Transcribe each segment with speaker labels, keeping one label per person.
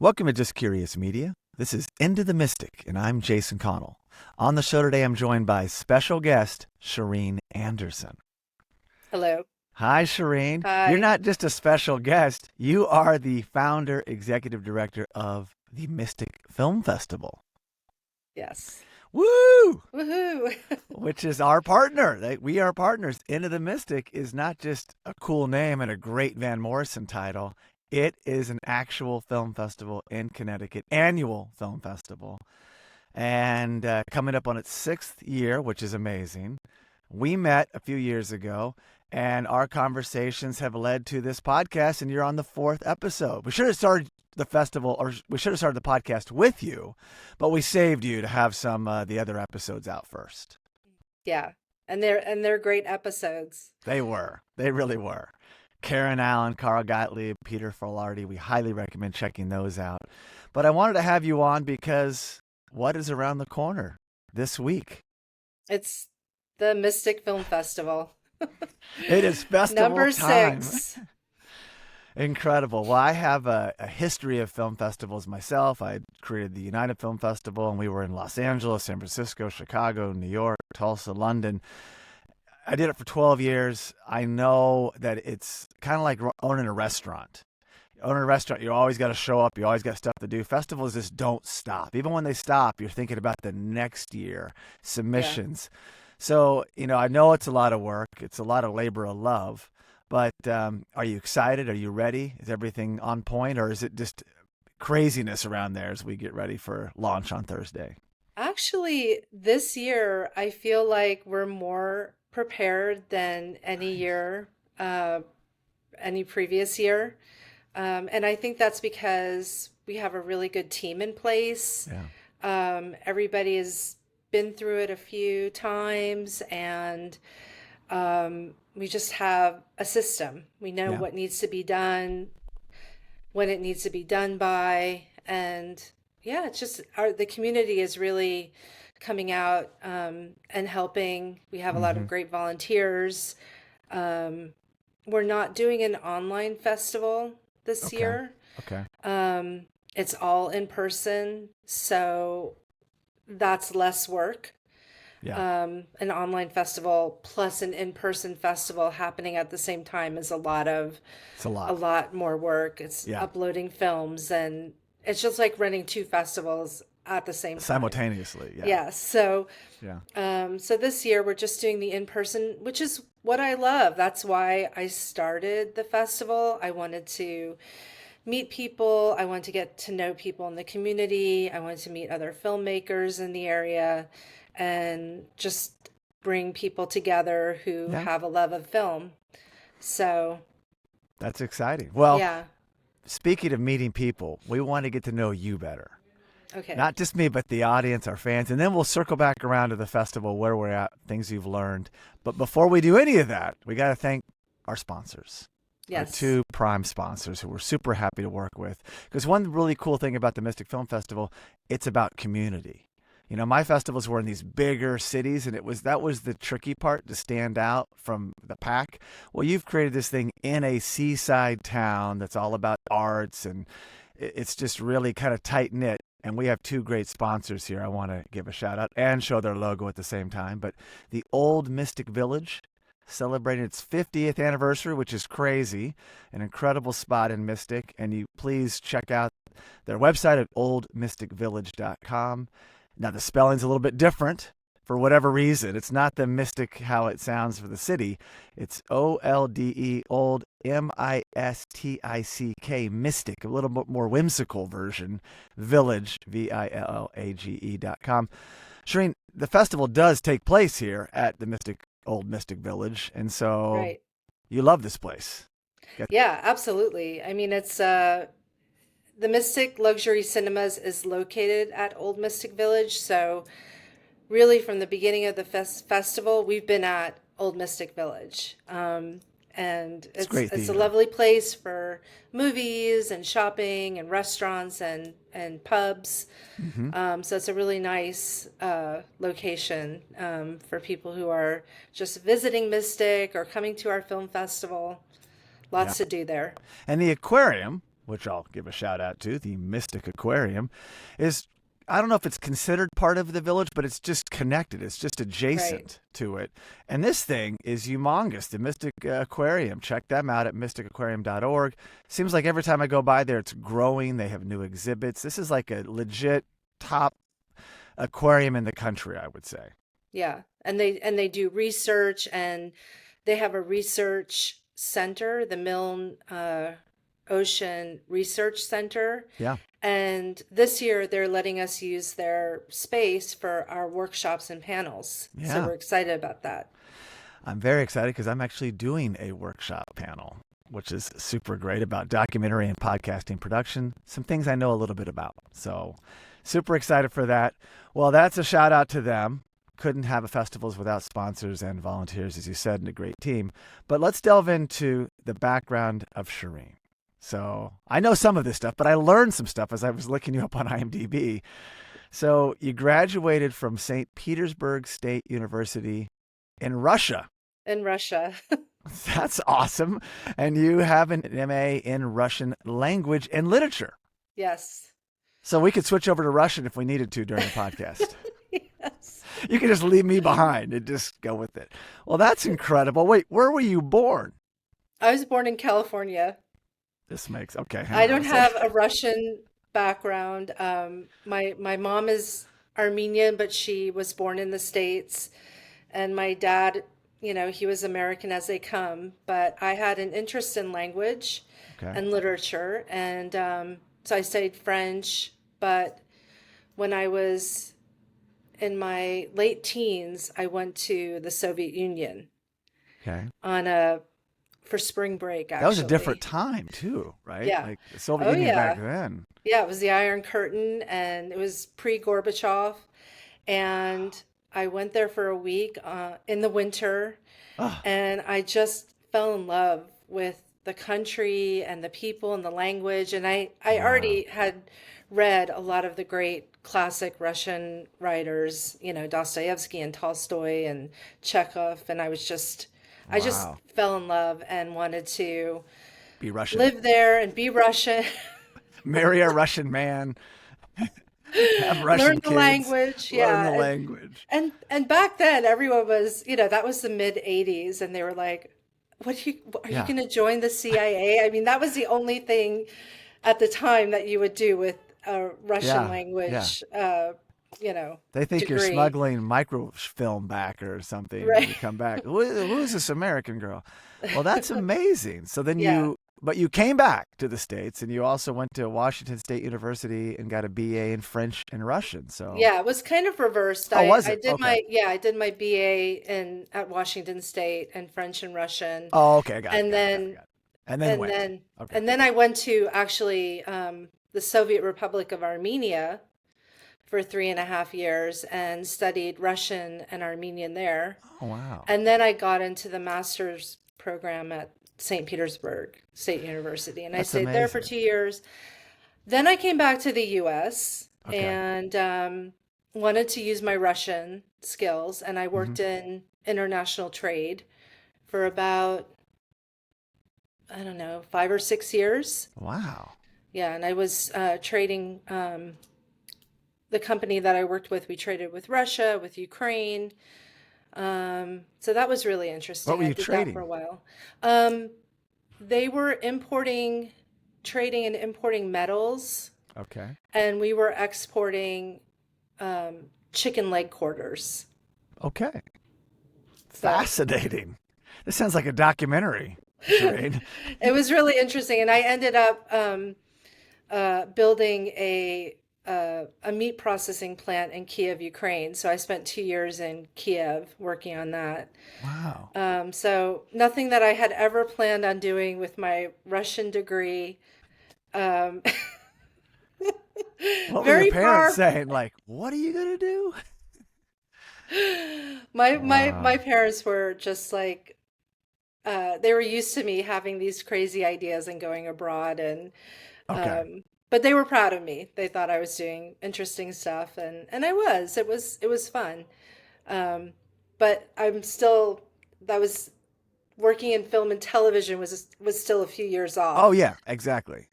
Speaker 1: Welcome to Just Curious Media. This is Into the Mystic, and I'm Jason Connell. On the show today, I'm joined by special guest, Shareen Anderson.
Speaker 2: Hello.
Speaker 1: Hi, Shareen. You're
Speaker 2: Hi.
Speaker 1: not just a special guest. You are the founder, executive director of the Mistick Film Festival.
Speaker 2: Yes.
Speaker 1: Woo!
Speaker 2: Woohoo.
Speaker 1: Which is our partner. We are partners. Into the Mystic is not just a cool name and a great Van Morrison title. It is an actual film festival in Connecticut, annual film festival, and coming up on its 6th year, which is amazing. We met a few years ago, and our conversations have led to this podcast, and you're on the 4th episode. We should have started the festival, or we should have started the podcast with you, but we saved you to have some the other episodes out first.
Speaker 2: Yeah. And they're great episodes.
Speaker 1: They were. They really were. Karen Allen, Carl Gottlieb, Peter Filardi. We highly recommend checking those out. But I wanted to have you on because what is around the corner this week?
Speaker 2: It's the Mistick Film Festival.
Speaker 1: It is festival
Speaker 2: Number
Speaker 1: time.
Speaker 2: 6.
Speaker 1: Incredible. Well, I have a history of film festivals myself. I created the United Film Festival, and we were in Los Angeles, San Francisco, Chicago, New York, Tulsa, London. I did it for 12 years. I know that it's kind of like owning a restaurant. Owning a restaurant, you always got to show up. You always got stuff to do. Festivals just don't stop. Even when they stop, you're thinking about the next year, submissions.
Speaker 2: Yeah.
Speaker 1: So, I know it's a lot of work. It's a lot of labor of love. But are you excited? Are you ready? Is everything on point? Or is it just craziness around there as we get ready for launch on Thursday?
Speaker 2: Actually, this year I feel like we're more prepared than any
Speaker 1: Nice.
Speaker 2: year, any previous year. And I think that's because we have a really good team in place.
Speaker 1: Yeah.
Speaker 2: Everybody has been through it a few times, and we just have a system. We know
Speaker 1: Yeah.
Speaker 2: what needs to be done, when it needs to be done by, and yeah, it's just the community is really coming out and helping. We have a lot
Speaker 1: Mm-hmm.
Speaker 2: of great volunteers. Um, we're not doing an online festival this
Speaker 1: Okay.
Speaker 2: year.
Speaker 1: Okay.
Speaker 2: It's all in person, so that's less work.
Speaker 1: Yeah.
Speaker 2: An online festival plus an in-person festival happening at the same time is
Speaker 1: It's a
Speaker 2: a
Speaker 1: lot.
Speaker 2: lot more work. It's
Speaker 1: Yeah.
Speaker 2: uploading films, and it's just like running two festivals at the same time.
Speaker 1: Simultaneously. Yeah.
Speaker 2: Yeah, so
Speaker 1: Yeah.
Speaker 2: so this year we're just doing the in-person, which is what I love. That's why I started the festival. I wanted to meet people. I wanted to get to know people in the community. I wanted to meet other filmmakers in the area and just bring people together who
Speaker 1: Yeah.
Speaker 2: have a love of film. So,
Speaker 1: That's exciting. Well,
Speaker 2: yeah.
Speaker 1: speaking of meeting people, we want to get to know you better.
Speaker 2: Okay.
Speaker 1: Not just me, but the audience, our fans. And then we'll circle back around to the festival, where we're at, things you've learned. But before we do any of that, we got to thank our sponsors. Our
Speaker 2: Yes.
Speaker 1: 2 prime sponsors who we're super happy to work with. Because one really cool thing about the Mistick Film Festival, it's about community. My festivals were in these bigger cities, and that was the tricky part, to stand out from the pack. Well, you've created this thing in a seaside town that's all about arts, and it's just really kind of tight knit. And we have 2 great sponsors here I want to give a shout out and show their logo at the same time. But the Old Mystic Village, celebrating its 50th anniversary, which is crazy, an incredible spot in Mistick. And you please check out their website at oldmysticvillage.com. Now, the spelling's a little bit different for whatever reason. It's not the Mystic how it sounds for the city. It's OLDE, Old, MISTICK, Mystic, a little bit more whimsical version, Village, VILLAGE.com. Shareen, the festival does take place here at the Old Mystic Village, and so
Speaker 2: Right.
Speaker 1: you love this place.
Speaker 2: Yeah, absolutely. I mean, it's the Mystic Luxury Cinemas is located at Old Mystic Village, so really from the beginning of the festival, we've been at Old Mystic Village. And
Speaker 1: It's great
Speaker 2: it's a
Speaker 1: theater.
Speaker 2: lovely place for movies and shopping and restaurants and pubs.
Speaker 1: Mm-hmm.
Speaker 2: So it's a really nice location for people who are just visiting Mystic or coming to our film festival.
Speaker 1: Yeah.
Speaker 2: Lots to do there.
Speaker 1: And the Aquarium, which I'll give a shout out to, the Mistick Aquarium, is, I don't know if it's considered part of the village, but it's just connected. It's just adjacent to it. And this thing is humongous, the Mistick Aquarium. Check them out at mysticaquarium.org. Seems like every time I go by there, it's growing. They have new exhibits. This is like a legit top aquarium in the country, I would say.
Speaker 2: Yeah. And they do research, and they have a research center, the Milne Ocean Research Center.
Speaker 1: Yeah.
Speaker 2: And this year they're letting us use their space for our workshops and panels.
Speaker 1: Yeah.
Speaker 2: So we're excited about that.
Speaker 1: I'm very excited because I'm actually doing a workshop panel, which is super great, about documentary and podcasting production, some things I know a little bit about. So super excited for that. Well, that's a shout out to them. Couldn't have a festivals without sponsors and volunteers, as you said, and a great team. But let's delve into the background of Shareen. So I know some of this stuff, but I learned some stuff as I was looking you up on IMDb. So you graduated from St. Petersburg State University in Russia.
Speaker 2: In Russia.
Speaker 1: That's awesome. And you have an MA in Russian language and literature.
Speaker 2: Yes.
Speaker 1: So we could switch over to Russian if we needed to during the podcast.
Speaker 2: Yes.
Speaker 1: You can just leave me behind and just go with it. Well, that's incredible. Wait, where were you born?
Speaker 2: I was born in California.
Speaker 1: This makes, okay.
Speaker 2: I don't have a Russian background. My mom is Armenian, but she was born in the States. And my dad, he was American as they come. But I had an interest in language and literature. And so I studied French. But when I was in my late teens, I went to the Soviet Union for spring break, actually.
Speaker 1: That was a different time, too, right?
Speaker 2: Yeah.
Speaker 1: Like the Soviet Union back then.
Speaker 2: Yeah, it was the Iron Curtain, and it was pre-Gorbachev. And I went there for a week in the winter, and I just fell in love with the country and the people and the language. And I already had read a lot of the great classic Russian writers, Dostoevsky and Tolstoy and Chekhov, and I just fell in love and wanted to
Speaker 1: be Russian,
Speaker 2: live there and be Russian,
Speaker 1: marry a Russian man, have Russian
Speaker 2: learn the
Speaker 1: kids,
Speaker 2: language,
Speaker 1: learn the language.
Speaker 2: And back then everyone was, that was the mid '80s, and they were like, are you going to join the CIA? I mean, that was the only thing at the time that you would do with a Russian language.
Speaker 1: They think
Speaker 2: degree.
Speaker 1: You're smuggling microfilm back or something when you come back. Who's this American girl? Well, that's amazing. So then you came back to the States, and you also went to Washington State University and got a BA in French and Russian. So
Speaker 2: yeah, it was kind of reversed.
Speaker 1: Was it?
Speaker 2: I did my BA at Washington State in French and Russian.
Speaker 1: Oh, okay, I got
Speaker 2: and
Speaker 1: it.
Speaker 2: then
Speaker 1: And then
Speaker 2: I went to actually the Soviet Republic of Armenia for 3.5 years and studied Russian and Armenian there.
Speaker 1: Oh, wow.
Speaker 2: And then I got into the master's program at St. Petersburg State University, and I stayed there for 2 years. Then I came back to the U.S. and wanted to use my Russian skills, and I worked in international trade for about, 5 or 6 years.
Speaker 1: Wow.
Speaker 2: Yeah, and I was trading, the company that I worked with, we traded with Russia, with Ukraine. So that was really interesting.
Speaker 1: What were you
Speaker 2: I did
Speaker 1: trading?
Speaker 2: that for a while. They were trading and importing metals.
Speaker 1: Okay.
Speaker 2: And we were exporting chicken leg quarters.
Speaker 1: Okay. Fascinating. This sounds like a documentary, Shareen.
Speaker 2: It was really interesting. And I ended up building a meat processing plant in Kiev, Ukraine. So I spent 2 years in Kiev working on that.
Speaker 1: Wow.
Speaker 2: So nothing that I had ever planned on doing with my Russian degree.
Speaker 1: What were your parents saying? Like, what are you going to do?
Speaker 2: My parents were just like, they were used to me having these crazy ideas and going abroad, and but they were proud of me. They thought I was doing interesting stuff, and I was. It was fun. But that was working in film and television was still a few years off.
Speaker 1: Oh yeah, exactly.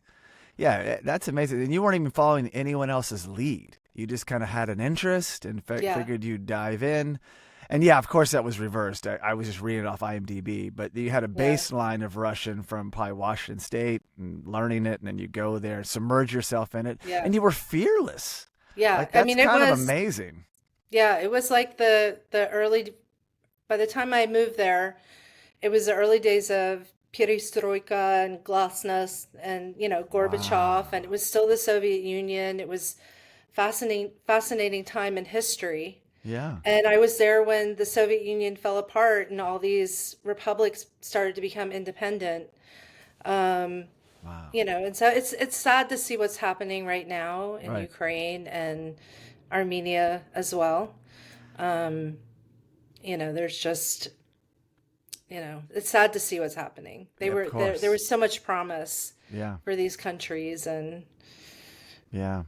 Speaker 1: Yeah, that's amazing. And you weren't even following anyone else's lead. You just kind of had an interest and
Speaker 2: Yeah,
Speaker 1: figured you'd dive in. And yeah, of course, that was reversed. I was just reading it off IMDb, but you had a
Speaker 2: yeah,
Speaker 1: baseline of Russian from probably Washington State and learning it, and then you go there, submerge yourself in it,
Speaker 2: yeah,
Speaker 1: and you were fearless.
Speaker 2: yeah.
Speaker 1: Like,
Speaker 2: I
Speaker 1: that's
Speaker 2: mean, it
Speaker 1: kind of
Speaker 2: was,
Speaker 1: amazing.
Speaker 2: yeah, it was like the early, by the time I moved there, it was the early days of perestroika and glasnost and, Gorbachev,
Speaker 1: Wow.
Speaker 2: and it was still the Soviet Union. It was fascinating time in history.
Speaker 1: Yeah.
Speaker 2: And I was there when the Soviet Union fell apart and all these republics started to become independent. Um,
Speaker 1: Wow.
Speaker 2: and so it's sad to see what's happening right now in
Speaker 1: Right.
Speaker 2: Ukraine and Armenia as well. Um, there's just, it's sad to see what's happening. They
Speaker 1: Yeah, of
Speaker 2: were there
Speaker 1: course.
Speaker 2: was so much promise
Speaker 1: Yeah.
Speaker 2: for these countries and
Speaker 1: Yeah.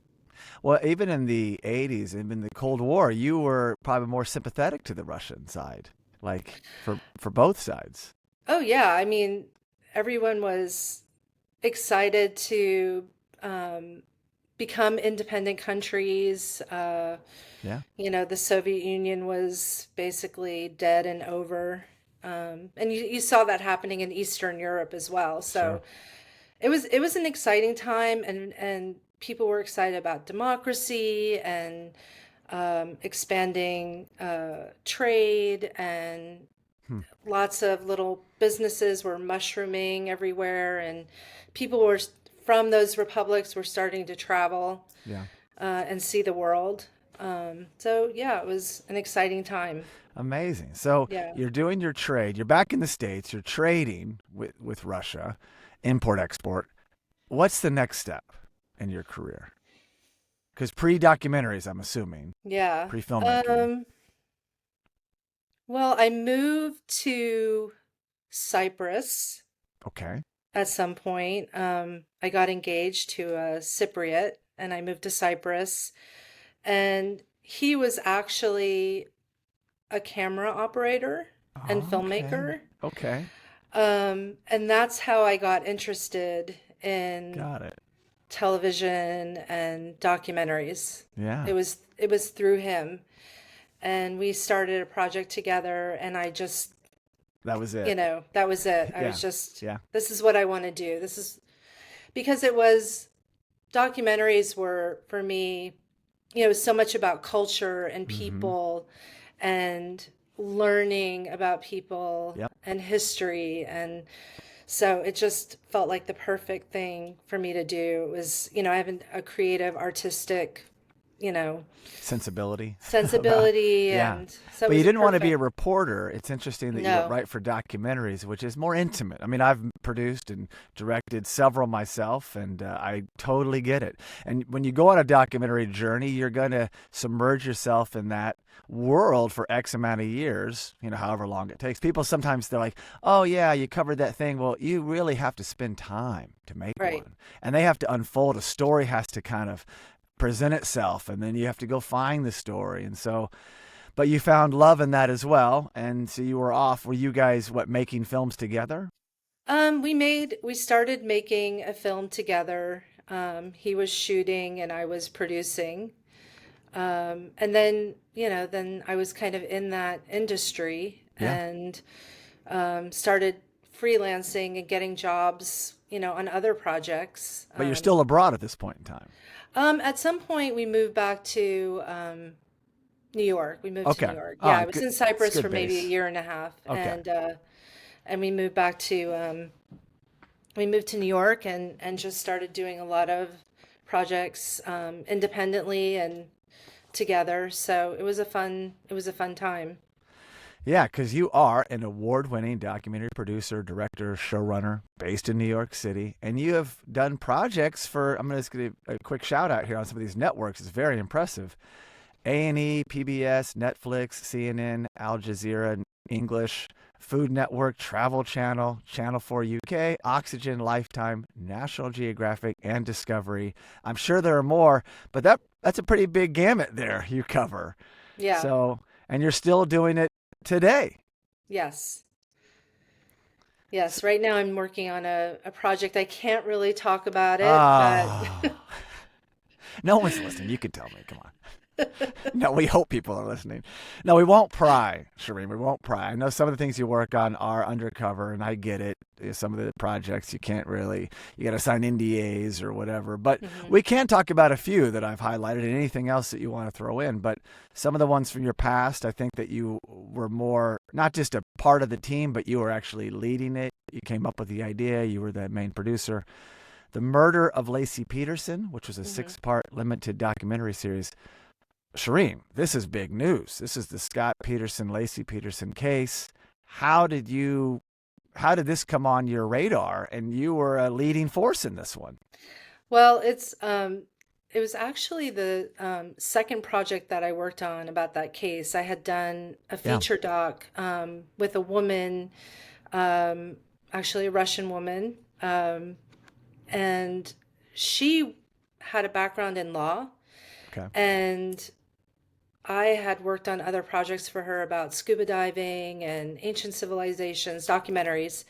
Speaker 1: Well, even in the 80s, even the Cold War, you were probably more sympathetic to the Russian side, like for both sides.
Speaker 2: oh yeah, I mean everyone was excited to become independent countries.
Speaker 1: Yeah.
Speaker 2: The Soviet Union was basically dead and over. And you saw that happening in Eastern Europe as well. So
Speaker 1: Sure.
Speaker 2: it was an exciting time, and people were excited about democracy and expanding trade, and
Speaker 1: Hmm.
Speaker 2: lots of little businesses were mushrooming everywhere, and people were from those republics were starting to travel
Speaker 1: Yeah.
Speaker 2: and see the world. So yeah, it was an exciting time.
Speaker 1: Amazing. So
Speaker 2: Yeah.
Speaker 1: you're doing your trade. You're back in the States. You're trading with Russia, import export. What's the next step in your career? Because pre-documentaries, I'm assuming,
Speaker 2: Yeah.
Speaker 1: pre-filmmaking.
Speaker 2: Um, well, I moved to Cyprus
Speaker 1: Okay.
Speaker 2: at some point. I got engaged to a Cypriot and I moved to Cyprus. And he was actually a camera operator and
Speaker 1: Okay.
Speaker 2: filmmaker.
Speaker 1: Okay.
Speaker 2: And that's how I got interested in
Speaker 1: Got it.
Speaker 2: television and documentaries.
Speaker 1: Yeah.
Speaker 2: It was through him. And we started a project together and I just,
Speaker 1: That was it.
Speaker 2: that was it. I
Speaker 1: Yeah.
Speaker 2: was just,
Speaker 1: Yeah.
Speaker 2: this is what I want to do. This is because it was documentaries were for me, so much about culture and
Speaker 1: Mm-hmm.
Speaker 2: people and learning about people
Speaker 1: Yep.
Speaker 2: and history. And so it just felt like the perfect thing for me to do. It was, I have a creative, artistic, you know,
Speaker 1: Sensibility about,
Speaker 2: sensibility.
Speaker 1: yeah.
Speaker 2: And so it
Speaker 1: But you
Speaker 2: was
Speaker 1: didn't want to be a
Speaker 2: perfect.
Speaker 1: reporter. It's interesting that you went
Speaker 2: No,
Speaker 1: right for documentaries, which is more intimate. I mean, I've produced and directed several myself, and I totally get it. And when you go on a documentary journey, you're going to submerge yourself in that world for X amount of years, however long it takes. People sometimes they're like, oh, yeah, you covered that thing. Well, you really have to spend time to make
Speaker 2: right.
Speaker 1: one. And they have to unfold. A story has to kind of present itself, and then you have to go find the story. And so, but you found love in that as well, and so you were off. Were you guys making films together?
Speaker 2: We started making a film together. He was shooting and I was producing. And then I was kind of in that industry
Speaker 1: Yeah.
Speaker 2: and started freelancing and getting jobs, on other projects.
Speaker 1: But you're still abroad at this point in time.
Speaker 2: At some point, we moved back to New York. We moved to New
Speaker 1: Okay.
Speaker 2: York. Yeah,
Speaker 1: Oh,
Speaker 2: I was
Speaker 1: good.
Speaker 2: in
Speaker 1: It's
Speaker 2: Cyprus
Speaker 1: good
Speaker 2: for maybe a
Speaker 1: base.
Speaker 2: year and a half,
Speaker 1: Okay.
Speaker 2: and we moved to New York and just started doing a lot of projects independently and together. So it was a fun time.
Speaker 1: Yeah, because you are an award-winning documentary producer, director, showrunner based in New York City, and you have done projects for. I'm going to just give a quick shout out here on some of these networks. It's very impressive. A&E, PBS, Netflix, CNN, Al Jazeera, English, Food Network, Travel Channel, Channel 4 UK, Oxygen, Lifetime, National Geographic, and Discovery. I'm sure there are more, but that's a pretty big gamut there you cover.
Speaker 2: Yeah.
Speaker 1: So, and you're still doing it today.
Speaker 2: Yes. Yes, right now I'm working on a project. I can't really talk about it, but
Speaker 1: Oh, no one's listening. You can tell me. Come on. No, we hope people are listening. No, we won't pry, Shareen. We won't pry. I know some of the things you work on are undercover, and I get it. Some of the projects you can't really, you got to sign NDAs or whatever. But
Speaker 2: Mhm.
Speaker 1: we can talk about a few that I've highlighted and anything else that you want to throw in. But some of the ones from your past, I think that you were more, not just a part of the team, but you were actually leading it. You came up with the idea, you were the main producer. The Murder of Lacey Peterson, which was a
Speaker 2: Mhm.
Speaker 1: 6-part limited documentary series. Shareen, this is big news. This is the Scott Peterson, Lacey Peterson case. How did you, how did this come on your radar? And you were a leading force in this one.
Speaker 2: Well, it was actually the second project that I worked on about that case. I had done a
Speaker 1: Yeah.
Speaker 2: feature doc with a woman, um, actually a Russian woman, and she had a background in law,
Speaker 1: Okay.
Speaker 2: and I had worked on other projects for her about scuba diving and ancient civilizations, documentaries.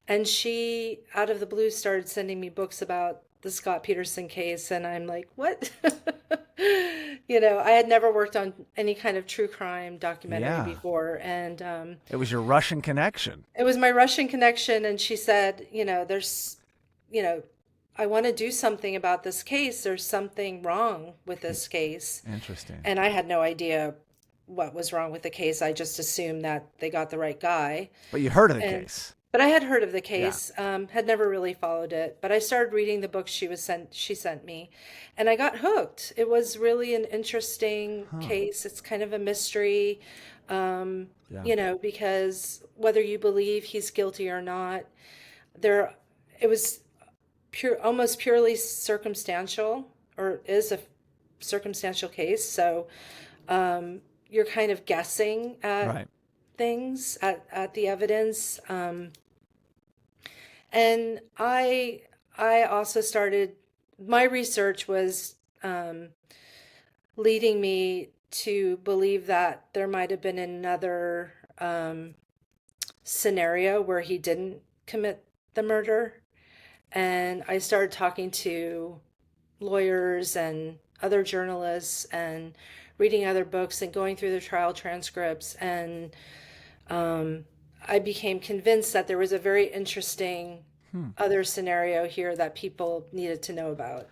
Speaker 2: And she, out of the blue, started sending me books about the Scott Peterson case. And I'm like, what? I had never worked on any kind of true crime documentary
Speaker 1: Yeah.
Speaker 2: before. And
Speaker 1: It was your Russian connection.
Speaker 2: it was my Russian connection. And she said, you know, I want to do something about this case. There's something wrong with this case.
Speaker 1: Interesting.
Speaker 2: And I had no idea what was wrong with the case. I just assumed that they got the right guy.
Speaker 1: But you heard of the
Speaker 2: And
Speaker 1: case.
Speaker 2: but I had heard of the
Speaker 1: Yeah.
Speaker 2: case, had never really followed it. But I started reading the books she sent me, and I got hooked. It was really an interesting
Speaker 1: Huh.
Speaker 2: case. It's kind of a mystery,
Speaker 1: Yeah.
Speaker 2: because whether you believe he's guilty or not, there it was almost purely circumstantial, or is a circumstantial case. So you're kind of guessing at
Speaker 1: Right.
Speaker 2: things, at the evidence. And I also started, my research was leading me to believe that there might have been another scenario where he didn't commit the murder. And I started talking to lawyers and other journalists and reading other books and going through the trial transcripts. And I became convinced that there was a very interesting
Speaker 1: Hmm.
Speaker 2: other scenario here that people needed to know about.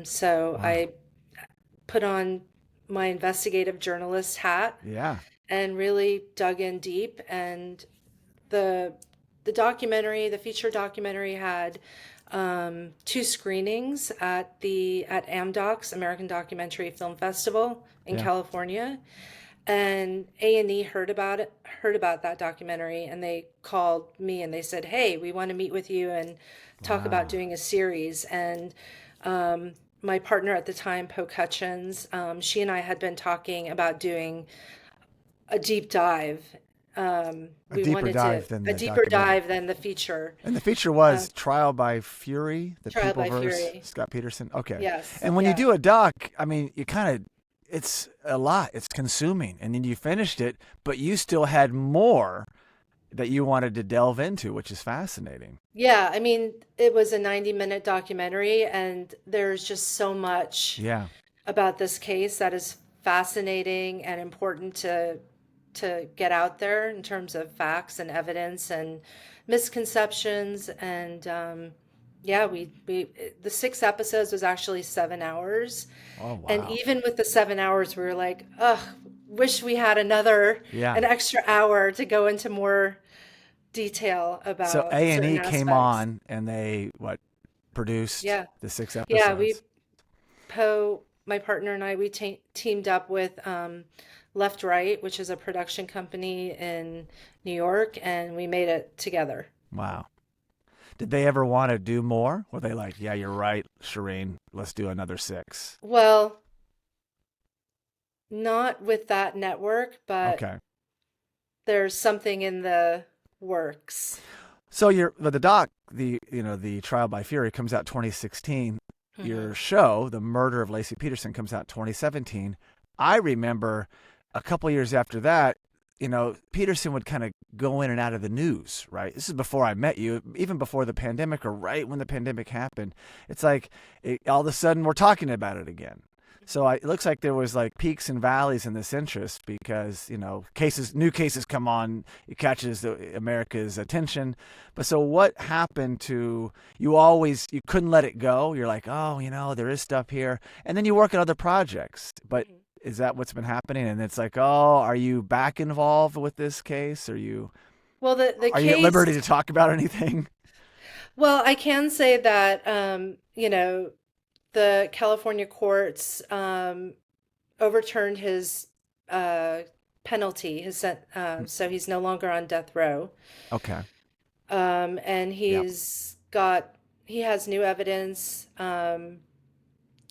Speaker 2: So
Speaker 1: Wow.
Speaker 2: I put on my investigative journalist hat
Speaker 1: Yeah.
Speaker 2: and really dug in deep. And the the feature documentary, had two screenings at AMDOC's American Documentary Film Festival in
Speaker 1: Yeah.
Speaker 2: California. And A&E heard about that documentary, and they called me and they said, "Hey, we want to meet with you and talk about
Speaker 1: Wow.
Speaker 2: doing a series." And my partner at the time, Poke Hutchins, she and I had been talking about doing a deep dive.
Speaker 1: A
Speaker 2: We
Speaker 1: deeper
Speaker 2: wanted to
Speaker 1: dive than
Speaker 2: a
Speaker 1: the
Speaker 2: deeper
Speaker 1: documentary.
Speaker 2: dive than the feature.
Speaker 1: And the feature
Speaker 2: Uh,
Speaker 1: was Trial by Fury, the
Speaker 2: Trial
Speaker 1: People
Speaker 2: by
Speaker 1: versus
Speaker 2: Fury.
Speaker 1: Scott Peterson. Okay.
Speaker 2: Yes.
Speaker 1: And when you
Speaker 2: Yeah.
Speaker 1: do a doc, I mean, you kind of, it's a lot. It's consuming. And then you finished it, but you still had more that you wanted to delve into, which is fascinating.
Speaker 2: Yeah, I mean, it was a 90-minute documentary, and there's just so much
Speaker 1: Yeah.
Speaker 2: about this case that is fascinating and important to get out there in terms of facts and evidence and misconceptions. And yeah, we the 6 episodes was actually 7 hours.
Speaker 1: Oh,
Speaker 2: And
Speaker 1: wow.
Speaker 2: even with the 7 hours, we were like, ugh, wish we had another
Speaker 1: Yeah.
Speaker 2: an extra hour to go into more detail
Speaker 1: So
Speaker 2: about certain
Speaker 1: A&E came
Speaker 2: aspects.
Speaker 1: on and they, what, produced
Speaker 2: Yeah.
Speaker 1: the six
Speaker 2: Yeah,
Speaker 1: episodes.
Speaker 2: my partner and I, we teamed up with Left Right, which is a production company in New York, and we made it together.
Speaker 1: Wow. Did they ever want to do more? Were they like, yeah, you're right, Shareen, let's do another 6?
Speaker 2: Well, not with that network, but
Speaker 1: Okay.
Speaker 2: there's something in the works.
Speaker 1: So the Trial by Fury comes out 2016.
Speaker 2: Hmm.
Speaker 1: Your show, The Murder of Lacey Peterson, comes out 2017. I remember a couple years after that, Peterson would kind of go in and out of the news, right? This is before I met you, even before the pandemic or right when the pandemic happened. It's like all of a sudden we're talking about it again. So it looks like there was like peaks and valleys in this interest because, new cases come on, it catches America's attention. But so what happened to you couldn't let it go? You're like, oh, there is stuff here. And then you work on other projects. But is that what's been happening? And it's like, oh, are you back involved with this case?
Speaker 2: Well, the
Speaker 1: Are you at liberty
Speaker 2: case,
Speaker 1: to talk about anything?
Speaker 2: well, I can say that, the California courts overturned his uh, penalty, so he's no longer on death row.
Speaker 1: Okay.
Speaker 2: And
Speaker 1: Yep.
Speaker 2: he has new evidence.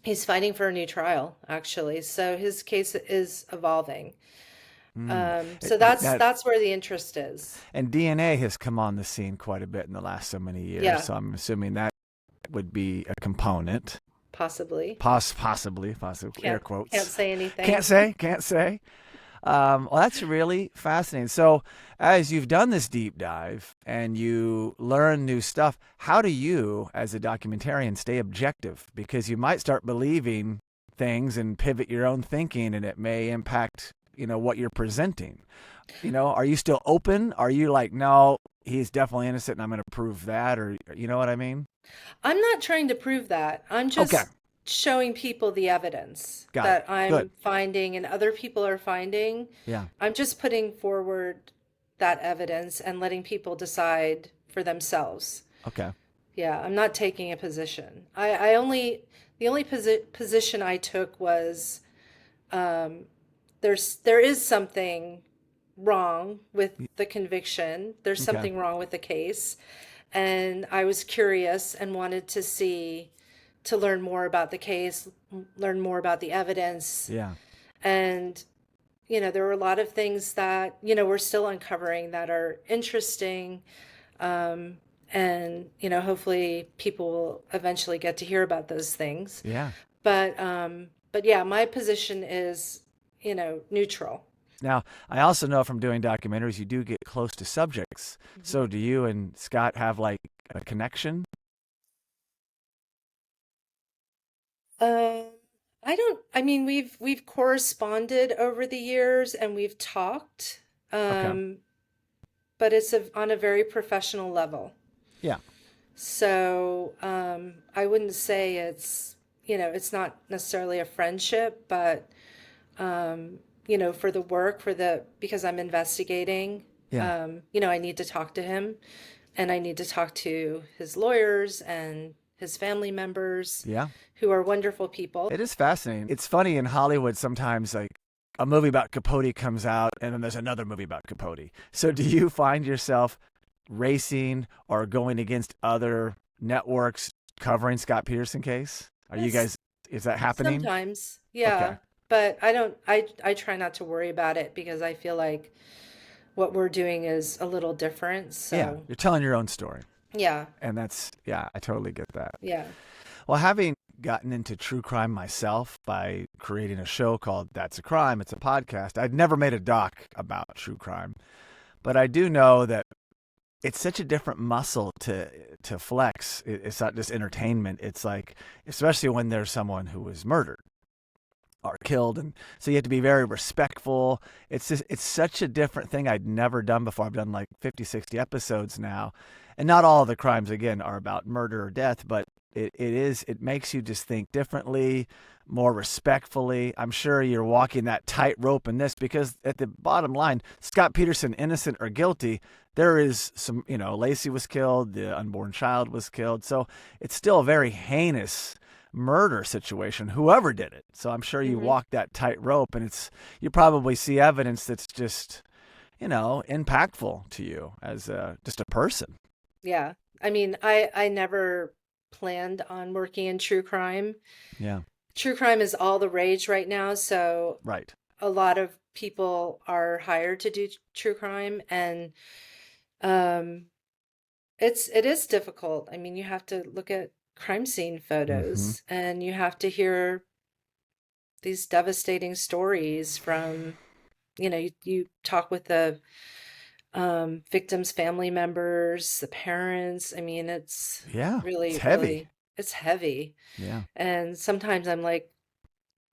Speaker 2: He's fighting for a new trial, actually. So his case is evolving.
Speaker 1: Mm.
Speaker 2: So that's where the interest is.
Speaker 1: And DNA has come on the scene quite a bit in the last so many years.
Speaker 2: Yeah,
Speaker 1: So I'm assuming that would be a component.
Speaker 2: possibly.
Speaker 1: Possibly, air
Speaker 2: Can't
Speaker 1: quotes.
Speaker 2: say anything.
Speaker 1: Can't say. Well, that's really fascinating. So, as you've done this deep dive and you learn new stuff, how do you, as a documentarian, stay objective? Because you might start believing things and pivot your own thinking, and it may impact, what you're presenting. Are you still open? Are you like, no, he's definitely innocent, and I'm going to prove that, or you know what I mean?
Speaker 2: I'm not trying to prove that. I'm
Speaker 1: Okay,
Speaker 2: just showing people the evidence
Speaker 1: got it.
Speaker 2: that
Speaker 1: Good.
Speaker 2: I'm finding and other people are finding.
Speaker 1: Yeah.
Speaker 2: I'm just putting forward that evidence and letting people decide for themselves.
Speaker 1: Okay.
Speaker 2: Yeah, I'm not taking a position. The only position I took was um, there is something wrong with the conviction. There's
Speaker 1: Okay.
Speaker 2: something wrong with the case. And I was curious and wanted to learn more about the case, learn more about the evidence.
Speaker 1: Yeah.
Speaker 2: And, there were a lot of things that, we're still uncovering that are interesting. And, hopefully people will eventually get to hear about those things.
Speaker 1: Yeah.
Speaker 2: But yeah, my position is, neutral.
Speaker 1: Now, I also know from doing documentaries, you do get close to subjects.
Speaker 2: Mhm.
Speaker 1: So do you and Scott have like a connection?
Speaker 2: Um, I mean, we've corresponded over the years and we've talked,
Speaker 1: Okay.
Speaker 2: um, but on a very professional level.
Speaker 1: Yeah.
Speaker 2: So, I wouldn't say it's not necessarily a friendship, but, for the work, because I'm investigating,
Speaker 1: Yeah.
Speaker 2: I need to talk to him and I need to talk to his lawyers and his family members
Speaker 1: Yeah.
Speaker 2: who are wonderful people.
Speaker 1: It is fascinating. It's funny in Hollywood sometimes like a movie about Capote comes out and then there's another movie about Capote. So do you find yourself racing or going against other networks covering Scott Peterson case?
Speaker 2: Yes,
Speaker 1: Is that happening?
Speaker 2: sometimes,
Speaker 1: Okay.
Speaker 2: yeah, but I try not to worry about it because I feel like what we're doing is a little different.
Speaker 1: Yeah.
Speaker 2: So,
Speaker 1: You're telling your own story.
Speaker 2: yeah,
Speaker 1: And yeah, I totally get that.
Speaker 2: yeah.
Speaker 1: Well, having gotten into true crime myself by creating a show called That's a Crime, it's a podcast. I'd never made a doc about true crime, but I do know that it's such a different muscle to flex. It's not just entertainment. It's like, especially when there's someone who was murdered or killed, and so you have to be very respectful. It's such a different thing I'd never done before. I've done like 50, 60 episodes now, and not all of the crimes again are about murder or death, but it makes you just think differently, more respectfully. I'm sure you're walking that tightrope in this because at the bottom line, Scott Peterson, innocent or guilty, there is some, Lacey was killed, the unborn child was killed. So it's still a very heinous murder situation, whoever did it. So I'm sure you
Speaker 2: Hmm.
Speaker 1: walk that tightrope and you probably see evidence that's just, impactful to you as just a person.
Speaker 2: Yeah. I mean, I never planned on working in true crime.
Speaker 1: Yeah.
Speaker 2: True crime is all the rage right now, so
Speaker 1: Right.
Speaker 2: a lot of people are hired to do true crime, and um it is difficult. I mean, you have to look at crime scene
Speaker 1: Hmm.
Speaker 2: photos and you have to hear these devastating stories from, you talk with the victims' family members, the parents. I mean, it's
Speaker 1: Yeah, it's
Speaker 2: really,
Speaker 1: heavy.
Speaker 2: really, it's heavy.
Speaker 1: Yeah.
Speaker 2: And sometimes I'm like,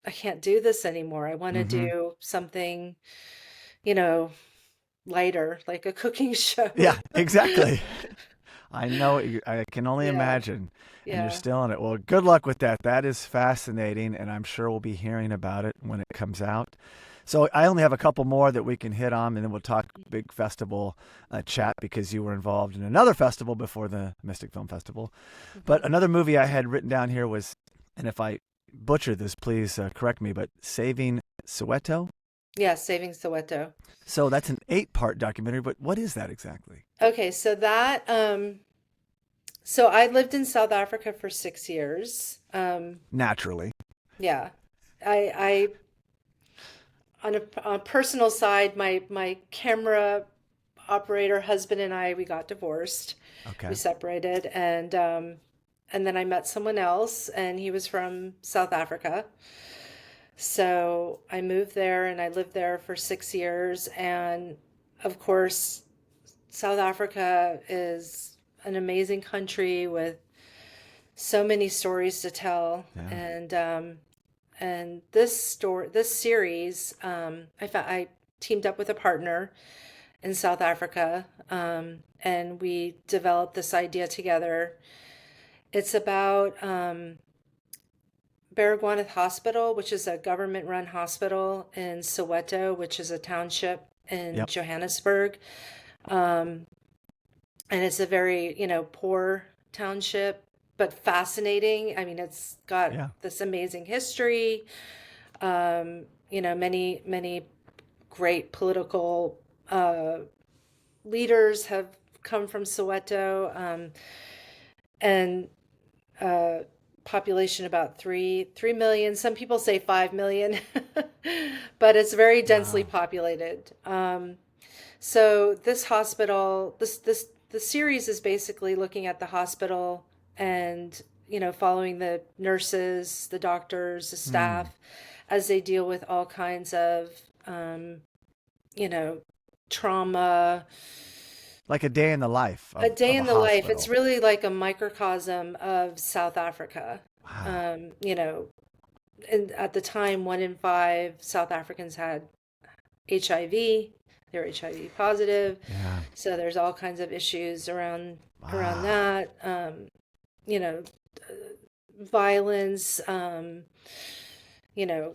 Speaker 2: I can't do this anymore. I want to
Speaker 1: Mm-hmm.
Speaker 2: do something, you know, lighter, like a cooking show.
Speaker 1: Yeah, exactly. I know. I can only
Speaker 2: Yeah,
Speaker 1: imagine. And you're
Speaker 2: yeah.
Speaker 1: still in it. Well, good luck with that. That is fascinating, and I'm sure we'll be hearing about it when it comes out. So I only have a couple more that we can hit on, and then we'll talk big festival chat because you were involved in another festival before the Mystic Film Festival. But
Speaker 2: Mhm.
Speaker 1: another movie I had written down here was, and if I butcher this, please correct me, but Saving Soweto.
Speaker 2: Yeah, Saving Soweto.
Speaker 1: So that's an 8-part documentary, but what is that exactly?
Speaker 2: Okay, so so I lived in South Africa for 6 years.
Speaker 1: Naturally.
Speaker 2: Yeah. I on a personal side, my camera operator husband and I, we got divorced. We
Speaker 1: Okay.
Speaker 2: separated, and then I met someone else, and he was from South Africa. So I moved there and I lived there for 6 years. And of course, South Africa is an amazing country with so many stories to tell.
Speaker 1: Yeah.
Speaker 2: And this series, I teamed up with a partner in South Africa, and we developed this idea together. It's about Baragwanath Hospital, which is a government-run hospital in Soweto, which is a township in
Speaker 1: Yep.
Speaker 2: Johannesburg. Um, and it's a very, poor township, but fascinating. I mean, it's got
Speaker 1: Yeah.
Speaker 2: this amazing history. Many, many great political leaders have come from Soweto, and uh, population about 3 million. Some people say 5 million, but it's very densely
Speaker 1: Wow.
Speaker 2: populated. So this hospital, the series is basically looking at the hospital and following the nurses, the doctors, the
Speaker 1: Mm.
Speaker 2: staff as they deal with all kinds of um, you know trauma.
Speaker 1: Like a day in the life
Speaker 2: A
Speaker 1: of
Speaker 2: day
Speaker 1: a
Speaker 2: in the life. It's
Speaker 1: hospital.
Speaker 2: really like a microcosm of South Africa.
Speaker 1: Wow.
Speaker 2: Um, you know, and at the time, 1 in 5 South Africans had HIV. They're HIV positive.
Speaker 1: Yeah.
Speaker 2: So there's all kinds of issues around
Speaker 1: Wow.
Speaker 2: that. You know, Violence,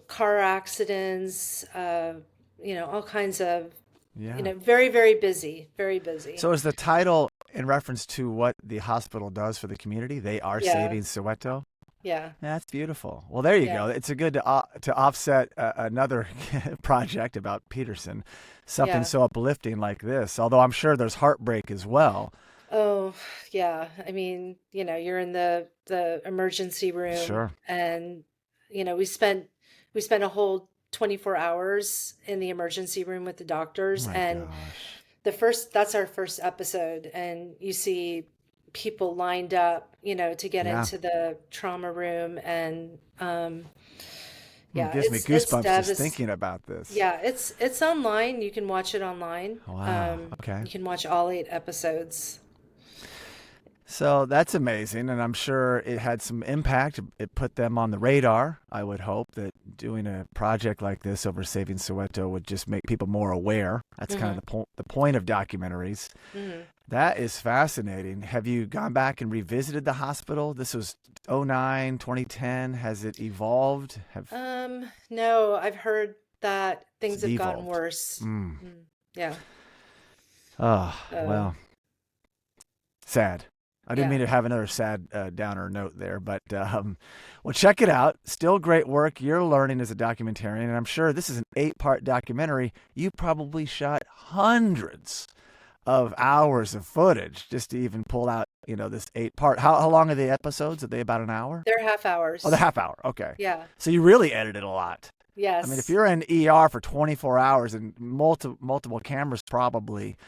Speaker 2: car accidents, all kinds of,
Speaker 1: Yeah.
Speaker 2: very, very busy, very busy.
Speaker 1: So is the title in reference to what the hospital does for the community? They are
Speaker 2: Yeah,
Speaker 1: saving Soweto.
Speaker 2: yeah,
Speaker 1: That's beautiful. Well, there you
Speaker 2: yeah,
Speaker 1: go. It's a good to offset another project about Peterson, something
Speaker 2: yeah.
Speaker 1: so uplifting like this. Although I'm sure there's heartbreak as well.
Speaker 2: Oh, yeah. I mean, you're in the emergency room,
Speaker 1: Sure.
Speaker 2: and we spent a whole 24 hours in the emergency room with the
Speaker 1: Oh
Speaker 2: doctors,
Speaker 1: my
Speaker 2: and
Speaker 1: gosh.
Speaker 2: that's our first episode, and you see people lined up, to get
Speaker 1: Yeah.
Speaker 2: into the trauma room, and
Speaker 1: It
Speaker 2: yeah,
Speaker 1: gives me
Speaker 2: it's
Speaker 1: goosebumps just
Speaker 2: devastating.
Speaker 1: thinking about this.
Speaker 2: Yeah, it's online. You can watch it online.
Speaker 1: Wow. Okay.
Speaker 2: You can watch all 8 episodes.
Speaker 1: So that's amazing, and I'm sure it had some impact. It put them on the radar. I would hope that doing a project like this over Saving Soweto would just make people more aware. That's kind of
Speaker 2: Hmm.
Speaker 1: the point of documentaries.
Speaker 2: Hmm.
Speaker 1: That is fascinating. Have you gone back and revisited the hospital? This was '09, 2010. Has it evolved?
Speaker 2: No, I've heard that
Speaker 1: It's
Speaker 2: things have gotten
Speaker 1: devolved?
Speaker 2: worse.
Speaker 1: Mm.
Speaker 2: Mm, yeah.
Speaker 1: Oh,
Speaker 2: Uh,
Speaker 1: well, sad. I didn't mean
Speaker 2: yeah.
Speaker 1: to have another sad downer note there, but well, check it out. Still great work. You're learning as a documentarian, and I'm sure this is an 8-part documentary. You probably shot hundreds of hours of footage just to even pull out, this 8-part. How long are the episodes? Are they about an hour?
Speaker 2: They're half
Speaker 1: Oh, the
Speaker 2: hours.
Speaker 1: half hour. Okay.
Speaker 2: Yeah.
Speaker 1: So you really edited a lot. I mean, if
Speaker 2: Yes.
Speaker 1: you're in ER for 24 hours and multiple cameras, probably.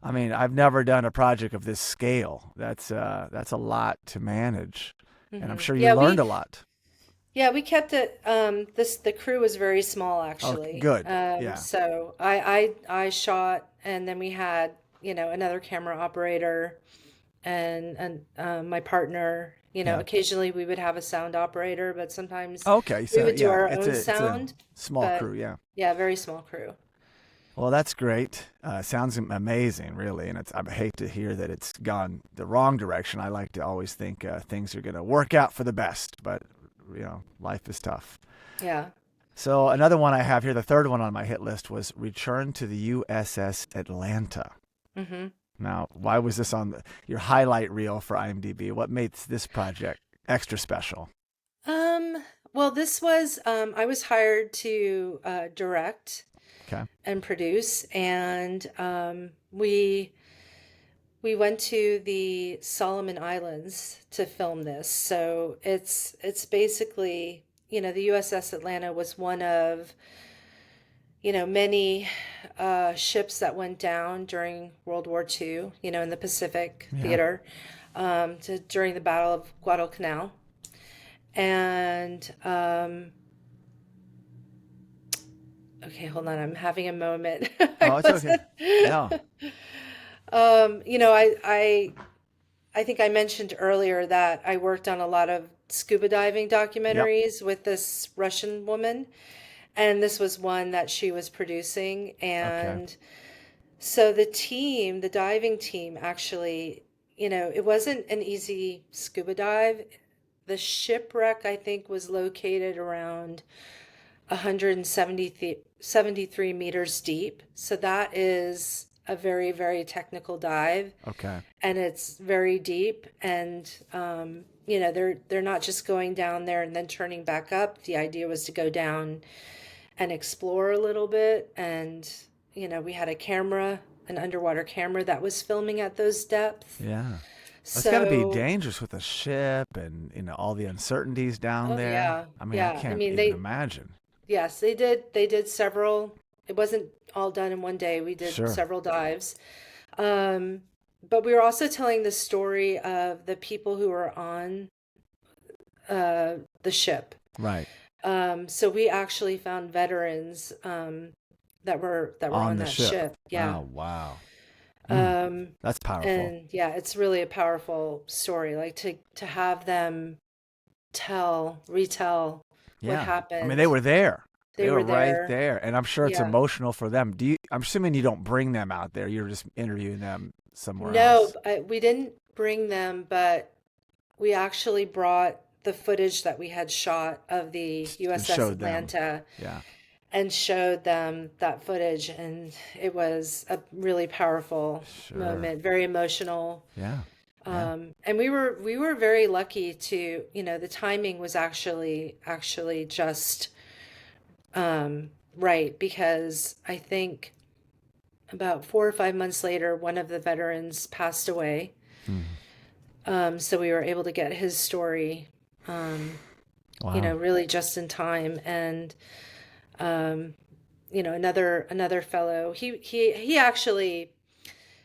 Speaker 1: I mean, I've never done a project of this scale. That's a lot to manage, and I'm sure you
Speaker 2: Yeah,
Speaker 1: learned a lot.
Speaker 2: Yeah, we kept it. The crew was very small
Speaker 1: Oh,
Speaker 2: actually.
Speaker 1: good. Yeah.
Speaker 2: So I shot, and then we had another camera operator and my partner.
Speaker 1: Yeah.
Speaker 2: Occasionally we would have a sound operator, but sometimes
Speaker 1: Okay.
Speaker 2: we
Speaker 1: So
Speaker 2: would do
Speaker 1: yeah,
Speaker 2: our
Speaker 1: it's
Speaker 2: own
Speaker 1: a
Speaker 2: sound.
Speaker 1: small
Speaker 2: But
Speaker 1: crew. Yeah.
Speaker 2: yeah, very small crew.
Speaker 1: Well, that's great. Sounds amazing, really. And I hate to hear that it's gone the wrong direction. I like to always think things are going to work out for the best, but life is tough.
Speaker 2: Yeah.
Speaker 1: So another one I have here, the third one on my hit list was Return to the USS Atlanta.
Speaker 2: hmm
Speaker 1: Now, why was this on your highlight reel for IMDb? What made this project extra special?
Speaker 2: Um, well, this was I was hired to direct
Speaker 1: Okay.
Speaker 2: and produce, and we went to the Solomon Islands to film this. So it's basically, the USS Atlanta was one of, many ships that went down during World War II, in the Pacific
Speaker 1: Yeah.
Speaker 2: theater, during the Battle of Guadalcanal. And okay, hold on, I'm having a moment.
Speaker 1: Oh,
Speaker 2: I
Speaker 1: it's okay.
Speaker 2: wasn't.
Speaker 1: Yeah.
Speaker 2: I think I mentioned earlier that I worked on a lot of scuba diving
Speaker 1: Yep.
Speaker 2: documentaries with this Russian woman, and this was one that she was producing.
Speaker 1: Okay.
Speaker 2: And so the diving team actually, it wasn't an easy scuba dive. The shipwreck, I think, was located around 173 meters deep. So that is a very, very technical dive,
Speaker 1: Okay.
Speaker 2: and it's very deep. And they're not just going down there and then turning back up. The idea was to go down and explore a little bit. And we had an underwater camera that was filming at those depths.
Speaker 1: Yeah. It's got to be
Speaker 2: So,
Speaker 1: dangerous with a ship and all the uncertainties down
Speaker 2: oh
Speaker 1: there.
Speaker 2: yeah,
Speaker 1: I mean, I
Speaker 2: yeah. I
Speaker 1: can't
Speaker 2: mean,
Speaker 1: even imagine.
Speaker 2: yes, they did several. It wasn't all done in one day. We did
Speaker 1: Sure.
Speaker 2: several dives. Um, but we were also telling the story of the people who were on the ship.
Speaker 1: Right.
Speaker 2: So we actually found veterans that were
Speaker 1: On
Speaker 2: on
Speaker 1: the
Speaker 2: that
Speaker 1: ship.
Speaker 2: ship. Yeah.
Speaker 1: Oh, wow. Mm,
Speaker 2: Um,
Speaker 1: that's powerful.
Speaker 2: and yeah, it's really a powerful story. Like to have them retell what
Speaker 1: Yeah. I mean, they
Speaker 2: happened.
Speaker 1: were there.
Speaker 2: They
Speaker 1: They were
Speaker 2: were
Speaker 1: right
Speaker 2: there.
Speaker 1: there. And I'm sure it's
Speaker 2: Yeah.
Speaker 1: emotional for them. I'm assuming you don't bring them out there. You're just interviewing them somewhere
Speaker 2: No,
Speaker 1: else
Speaker 2: we didn't bring them, but we actually brought the footage that we had shot of the
Speaker 1: and
Speaker 2: USS
Speaker 1: showed them.
Speaker 2: Atlanta
Speaker 1: Yeah.
Speaker 2: and showed them that footage, and it was a really powerful
Speaker 1: Sure.
Speaker 2: moment, very emotional.
Speaker 1: Yeah. Yeah.
Speaker 2: And we were very lucky to, the timing was actually just right, because I think about 4 or 5 months later, one of the veterans passed away.
Speaker 1: Mhm.
Speaker 2: So we were able to get his story,
Speaker 1: Wow.
Speaker 2: really just in time. And um, another fellow, he actually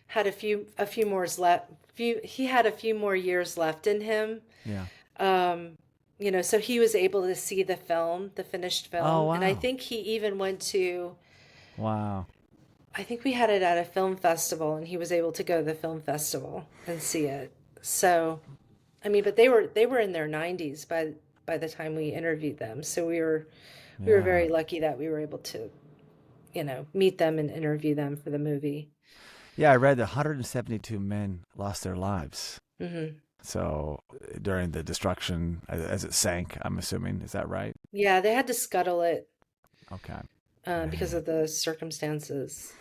Speaker 2: had a few more left. He had a few more years left in him.
Speaker 1: Yeah.
Speaker 2: So he was able to see the finished
Speaker 1: Oh,
Speaker 2: film, and I
Speaker 1: wow.
Speaker 2: think he even went to.
Speaker 1: Wow.
Speaker 2: I think we had it at a film festival, and he was able to go to the film festival and see it. So, I mean, but they were in their 90s by the time we interviewed them. So we were
Speaker 1: Yeah.
Speaker 2: very lucky that we were able to, meet them and interview them for the movie.
Speaker 1: Yeah, I read that 172 men lost their lives.
Speaker 2: hmm
Speaker 1: So during the destruction, as it sank, I'm assuming, is that right?
Speaker 2: Yeah, they had to scuttle it
Speaker 1: Okay.
Speaker 2: because
Speaker 1: Man.
Speaker 2: of the circumstances.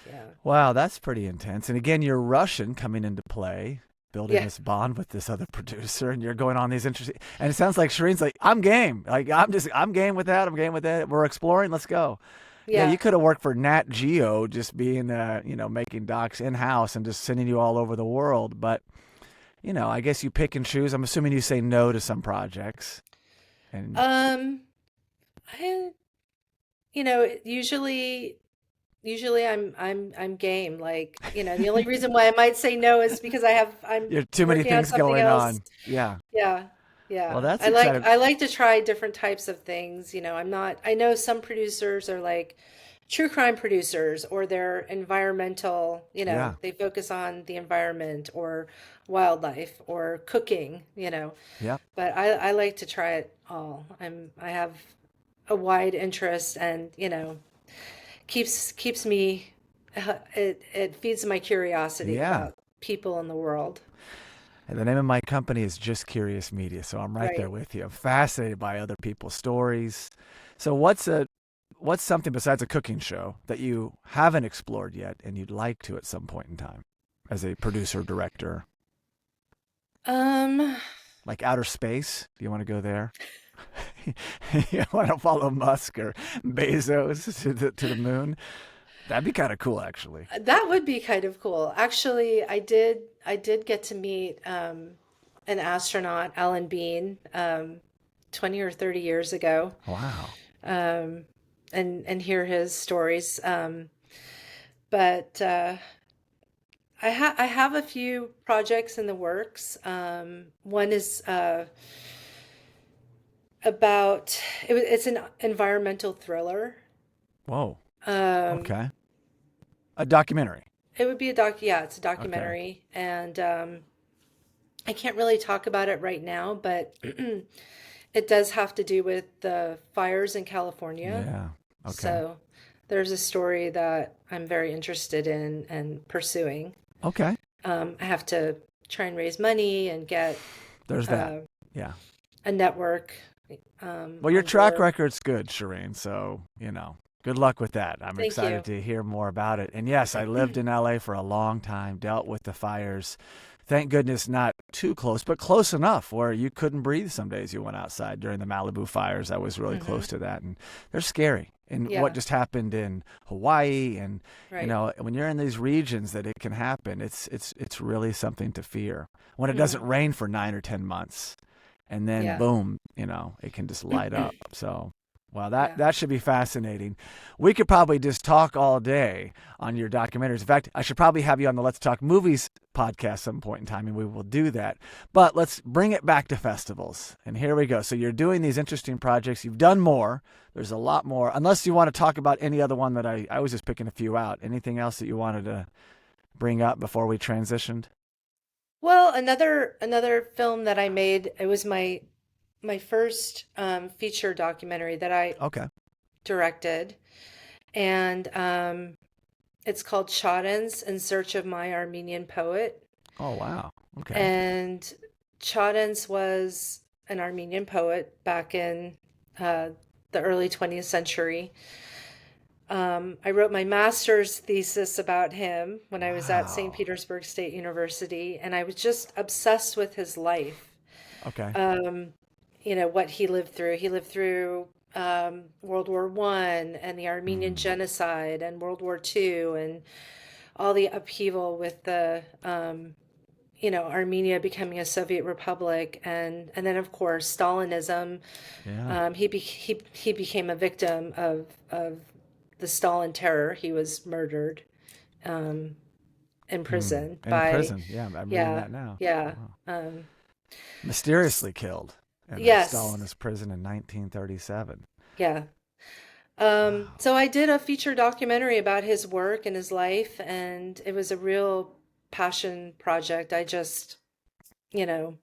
Speaker 2: Yeah.
Speaker 1: Wow, that's pretty intense. And again, you're Russian coming into play, building
Speaker 2: Yeah.
Speaker 1: this bond with this other producer, and you're going on these interesting. And it sounds like Shareen's like, I'm game. Like I'm game with that. I'm game with that. We're exploring. Let's go. Yeah,
Speaker 2: Yeah.
Speaker 1: you could have worked for Nat Geo, just being, making docs in house and just sending you all over the world. But I guess you pick and choose. I'm assuming you say no to some projects. And
Speaker 2: Um, I, usually I'm game. Like, the only reason why I might say no is because I'm
Speaker 1: you have too many
Speaker 2: working on
Speaker 1: things
Speaker 2: something
Speaker 1: going
Speaker 2: else.
Speaker 1: on. Yeah.
Speaker 2: Yeah.
Speaker 1: Well,
Speaker 2: Yeah.
Speaker 1: that's exciting.
Speaker 2: I like to try different types of things. I know some producers are like true crime producers, or they're environmental,
Speaker 1: Yeah.
Speaker 2: they focus on the environment or wildlife or cooking,
Speaker 1: Yeah.
Speaker 2: but I like to try it all. I have a wide interest, and keeps me, it feeds my curiosity
Speaker 1: Yeah.
Speaker 2: about people in the world.
Speaker 1: And the name of my company is Just Curious Media, so I'm right there
Speaker 2: Right.
Speaker 1: with you. I'm fascinated by other people's stories. So what's something besides a cooking show that you haven't explored yet and you'd like to at some point in time as a producer director?
Speaker 2: Um,
Speaker 1: Like outer space? Do you want to go there? You want to follow Musk or Bezos to the moon? That'd be kind of cool, actually.
Speaker 2: that would be kind of cool. Actually, I did get to meet an astronaut, Alan Bean, 20 or 30 years ago,
Speaker 1: Wow.
Speaker 2: um, and hear his stories. But I have a few projects in the works. One is about it's an environmental thriller.
Speaker 1: Whoa.
Speaker 2: Um,
Speaker 1: Okay. A documentary.
Speaker 2: it would be a doc. Yeah, it's a
Speaker 1: Okay.
Speaker 2: documentary, and I can't really talk about it right now, but it does have to do with the fires in California.
Speaker 1: Yeah. Okay.
Speaker 2: So there's a story that I'm very interested in and pursuing.
Speaker 1: Okay.
Speaker 2: I have to try and raise money and get
Speaker 1: There's that.
Speaker 2: uh,
Speaker 1: Yeah.
Speaker 2: a network
Speaker 1: Well, your
Speaker 2: on
Speaker 1: track
Speaker 2: board.
Speaker 1: record's good, Shareen. So, good luck with that. I'm
Speaker 2: Thank you.
Speaker 1: excited to hear more about it. And yes, I lived in LA for a long time, dealt with the fires. Thank goodness not too close, but close enough where you couldn't breathe some days you went outside during the Malibu fires. I was really
Speaker 2: Hmm.
Speaker 1: close to that. And they're scary. And what
Speaker 2: Yeah,
Speaker 1: just happened in Hawaii and
Speaker 2: right.
Speaker 1: when you're in these regions that it can happen, it's really something to fear. When it doesn't
Speaker 2: Hmm.
Speaker 1: rain for 9 or 10 months and then
Speaker 2: Yeah,
Speaker 1: boom, it can just light up. So, well, that
Speaker 2: yeah.
Speaker 1: that should be fascinating. We could probably just talk all day on your documentaries. In fact, I should probably have you on the Let's Talk Movies podcast some point in time, and we will do that. But let's bring it back to festivals. And here we go. So you're doing these interesting projects. You've done more. There's a lot more. Unless you want to talk about any other one that I was just picking a few out. Anything else that you wanted to bring up before we transitioned?
Speaker 2: Well, another film that I made, it was my first feature documentary that I
Speaker 1: Okay.
Speaker 2: directed, and it's called Chadens in Search of My Armenian Poet.
Speaker 1: Oh, wow. Okay.
Speaker 2: And Chadens was an Armenian poet back in uh, the early 20th century. I wrote my master's thesis about him when I was at St.
Speaker 1: Wow.
Speaker 2: Petersburg State University, and I was just obsessed with his life.
Speaker 1: Okay.
Speaker 2: Um, what he lived through. He lived through World War One and the Armenian
Speaker 1: Mm.
Speaker 2: genocide and World War Two and all the upheaval with the Armenia becoming a Soviet republic, and then of course Stalinism.
Speaker 1: Yeah.
Speaker 2: He became a victim of the Stalin terror. He was murdered um, in
Speaker 1: Mm.
Speaker 2: prison
Speaker 1: In
Speaker 2: by,
Speaker 1: prison. Yeah, I'm reading
Speaker 2: yeah,
Speaker 1: that now.
Speaker 2: yeah,
Speaker 1: Wow.
Speaker 2: um,
Speaker 1: Mysteriously killed in a
Speaker 2: yes,
Speaker 1: Stalinist prison in 1937.
Speaker 2: yeah.
Speaker 1: Wow.
Speaker 2: So I did a feature documentary about his work and his life, and it was a real passion project. I just, you know,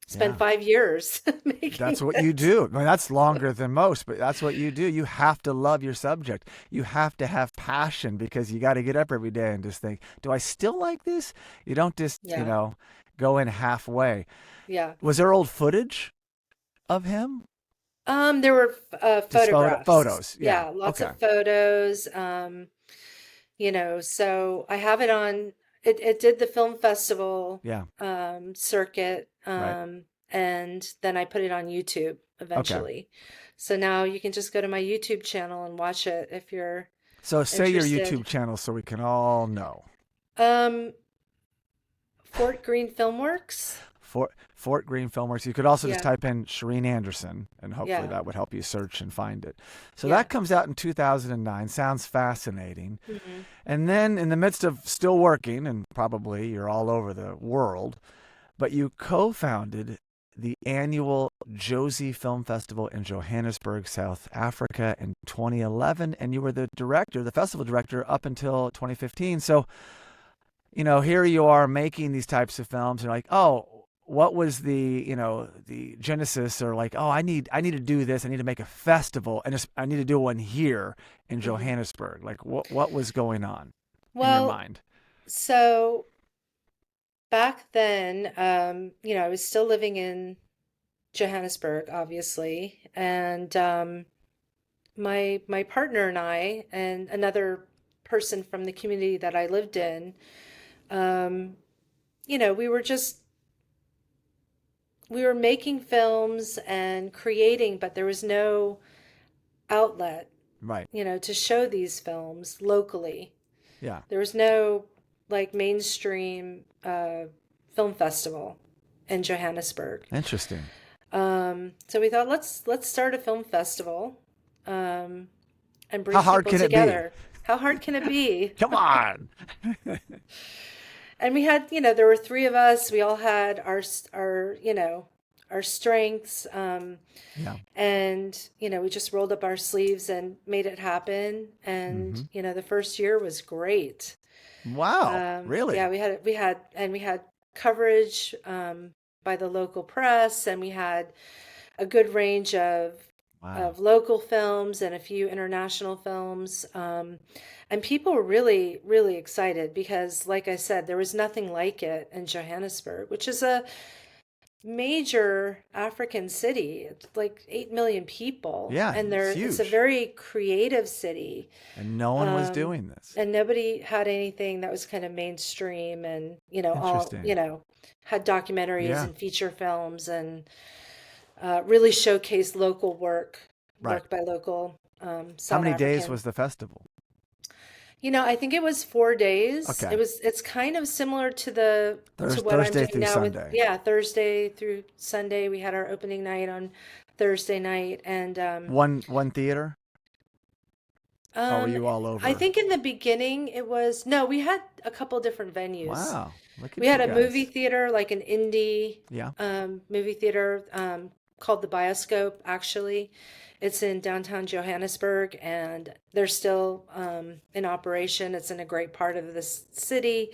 Speaker 2: spent
Speaker 1: Yeah.
Speaker 2: 5 years making
Speaker 1: That's what you
Speaker 2: it.
Speaker 1: do. I mean, that's longer than most, but that's what you do. You have to love your subject. You have to have passion because you got to get up every day and just think, do I still like this? You don't just,
Speaker 2: Yeah,
Speaker 1: go in halfway.
Speaker 2: yeah.
Speaker 1: Was there old footage of him?
Speaker 2: There were
Speaker 1: Just
Speaker 2: photographs.
Speaker 1: photos. Yeah.
Speaker 2: Yeah, lots
Speaker 1: Okay.
Speaker 2: of photos. So I have it on. It did the film festival
Speaker 1: Yeah.
Speaker 2: circuit,
Speaker 1: Right.
Speaker 2: and then I put it on YouTube
Speaker 1: Okay.
Speaker 2: eventually. So now you can just go to my YouTube channel and watch it if you're
Speaker 1: So say your YouTube
Speaker 2: interested.
Speaker 1: channel so we can all know.
Speaker 2: Um, Fort Greene Filmworks.
Speaker 1: Fort Greene Filmworks. You could also just
Speaker 2: Yeah,
Speaker 1: type in Shareen Anderson, and hopefully
Speaker 2: yeah,
Speaker 1: that would help you search and find it. So
Speaker 2: yeah.
Speaker 1: that comes out in 2009. Sounds fascinating.
Speaker 2: Hmm.
Speaker 1: And then, in the midst of still working, and probably you're all over the world, but you co founded the annual Josie Film Festival in Johannesburg, South Africa in 2011, and you were the director, the festival director, up until 2015. So, here you are making these types of films, and like, oh, what was the genesis, or like, oh, I need to do this. I need to make a festival, and I need to do one here in
Speaker 2: Hmm.
Speaker 1: Johannesburg. Like, what was going on in your
Speaker 2: Well,
Speaker 1: mind?
Speaker 2: so back then, I was still living in Johannesburg, obviously, and my partner and I and another person from the community that I lived in, um, we were just we were making films and creating, but there was no outlet,
Speaker 1: Right.
Speaker 2: to show these films locally.
Speaker 1: Yeah.
Speaker 2: There was no like mainstream film festival in Johannesburg.
Speaker 1: Interesting.
Speaker 2: So we thought let's start a film festival and
Speaker 1: How
Speaker 2: bring
Speaker 1: hard
Speaker 2: people
Speaker 1: can it be?
Speaker 2: together. How hard can it be?
Speaker 1: Come on.
Speaker 2: And we had, there were three of us. We all had our strengths,
Speaker 1: Yeah.
Speaker 2: and we just rolled up our sleeves and made it happen. And
Speaker 1: Hmm.
Speaker 2: the first year was great.
Speaker 1: Wow.
Speaker 2: Yeah,
Speaker 1: Really?
Speaker 2: we had coverage by the local press, and we had a good range
Speaker 1: Wow.
Speaker 2: of local films and a few international films. And people were really, really excited because, like I said, there was nothing like it in Johannesburg, which is a major African city. It's like 8 million people,
Speaker 1: Yeah.
Speaker 2: and
Speaker 1: It's
Speaker 2: it's a
Speaker 1: huge.
Speaker 2: very creative city.
Speaker 1: And no one was
Speaker 2: Um,
Speaker 1: doing this.
Speaker 2: and nobody had anything that was kind of mainstream and,
Speaker 1: Interesting.
Speaker 2: had documentaries
Speaker 1: Yeah.
Speaker 2: and feature films and really showcased local
Speaker 1: Right.
Speaker 2: work by local
Speaker 1: How
Speaker 2: South
Speaker 1: many days
Speaker 2: African.
Speaker 1: was the festival?
Speaker 2: I think it was 4 days.
Speaker 1: Okay.
Speaker 2: It's kind of similar to what I'm
Speaker 1: Thursday
Speaker 2: doing
Speaker 1: through
Speaker 2: now with,
Speaker 1: Sunday.
Speaker 2: yeah, Thursday through Sunday. We had our opening night on Thursday night, and
Speaker 1: One theater? Or were
Speaker 2: um,
Speaker 1: you all
Speaker 2: I
Speaker 1: over?
Speaker 2: think in the beginning it was no, we had a couple different venues.
Speaker 1: Wow. Look
Speaker 2: We
Speaker 1: at you
Speaker 2: had a movie
Speaker 1: guys.
Speaker 2: theater, like an indie
Speaker 1: Yeah.
Speaker 2: movie theater called the Bioscope, actually. It's in downtown Johannesburg, and they're still in operation. It's in a great part of this city.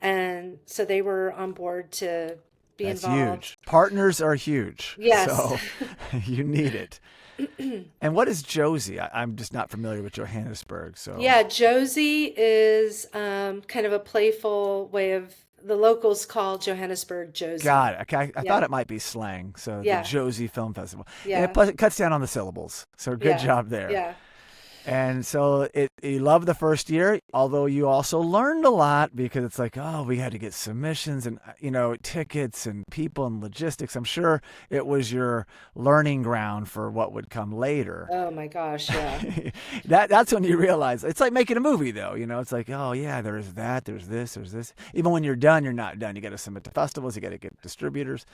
Speaker 2: And so they were on board to be
Speaker 1: That's
Speaker 2: involved.
Speaker 1: huge. Partners are huge.
Speaker 2: Yes.
Speaker 1: So you need it. And what is Josie? I'm just not familiar with Johannesburg. So
Speaker 2: Yeah, Josie is kind of a playful way of the locals call Johannesburg Josie.
Speaker 1: got it. Okay, I thought
Speaker 2: Yeah,
Speaker 1: it might be slang. So the
Speaker 2: yeah,
Speaker 1: Josie Film Festival, and
Speaker 2: yeah,
Speaker 1: plus it cuts down on the syllables. So good
Speaker 2: yeah,
Speaker 1: job there.
Speaker 2: yeah.
Speaker 1: And so you loved the first year, although you also learned a lot because it's like, oh, we had to get submissions and tickets and people and logistics. I'm sure it was your learning ground for what would come later.
Speaker 2: Oh my gosh, yeah.
Speaker 1: That's when you realize it's like making a movie, though. It's like, oh yeah, there's that, there's this. Even when you're done, you're not done. You got to submit to festivals, you got to get distributors.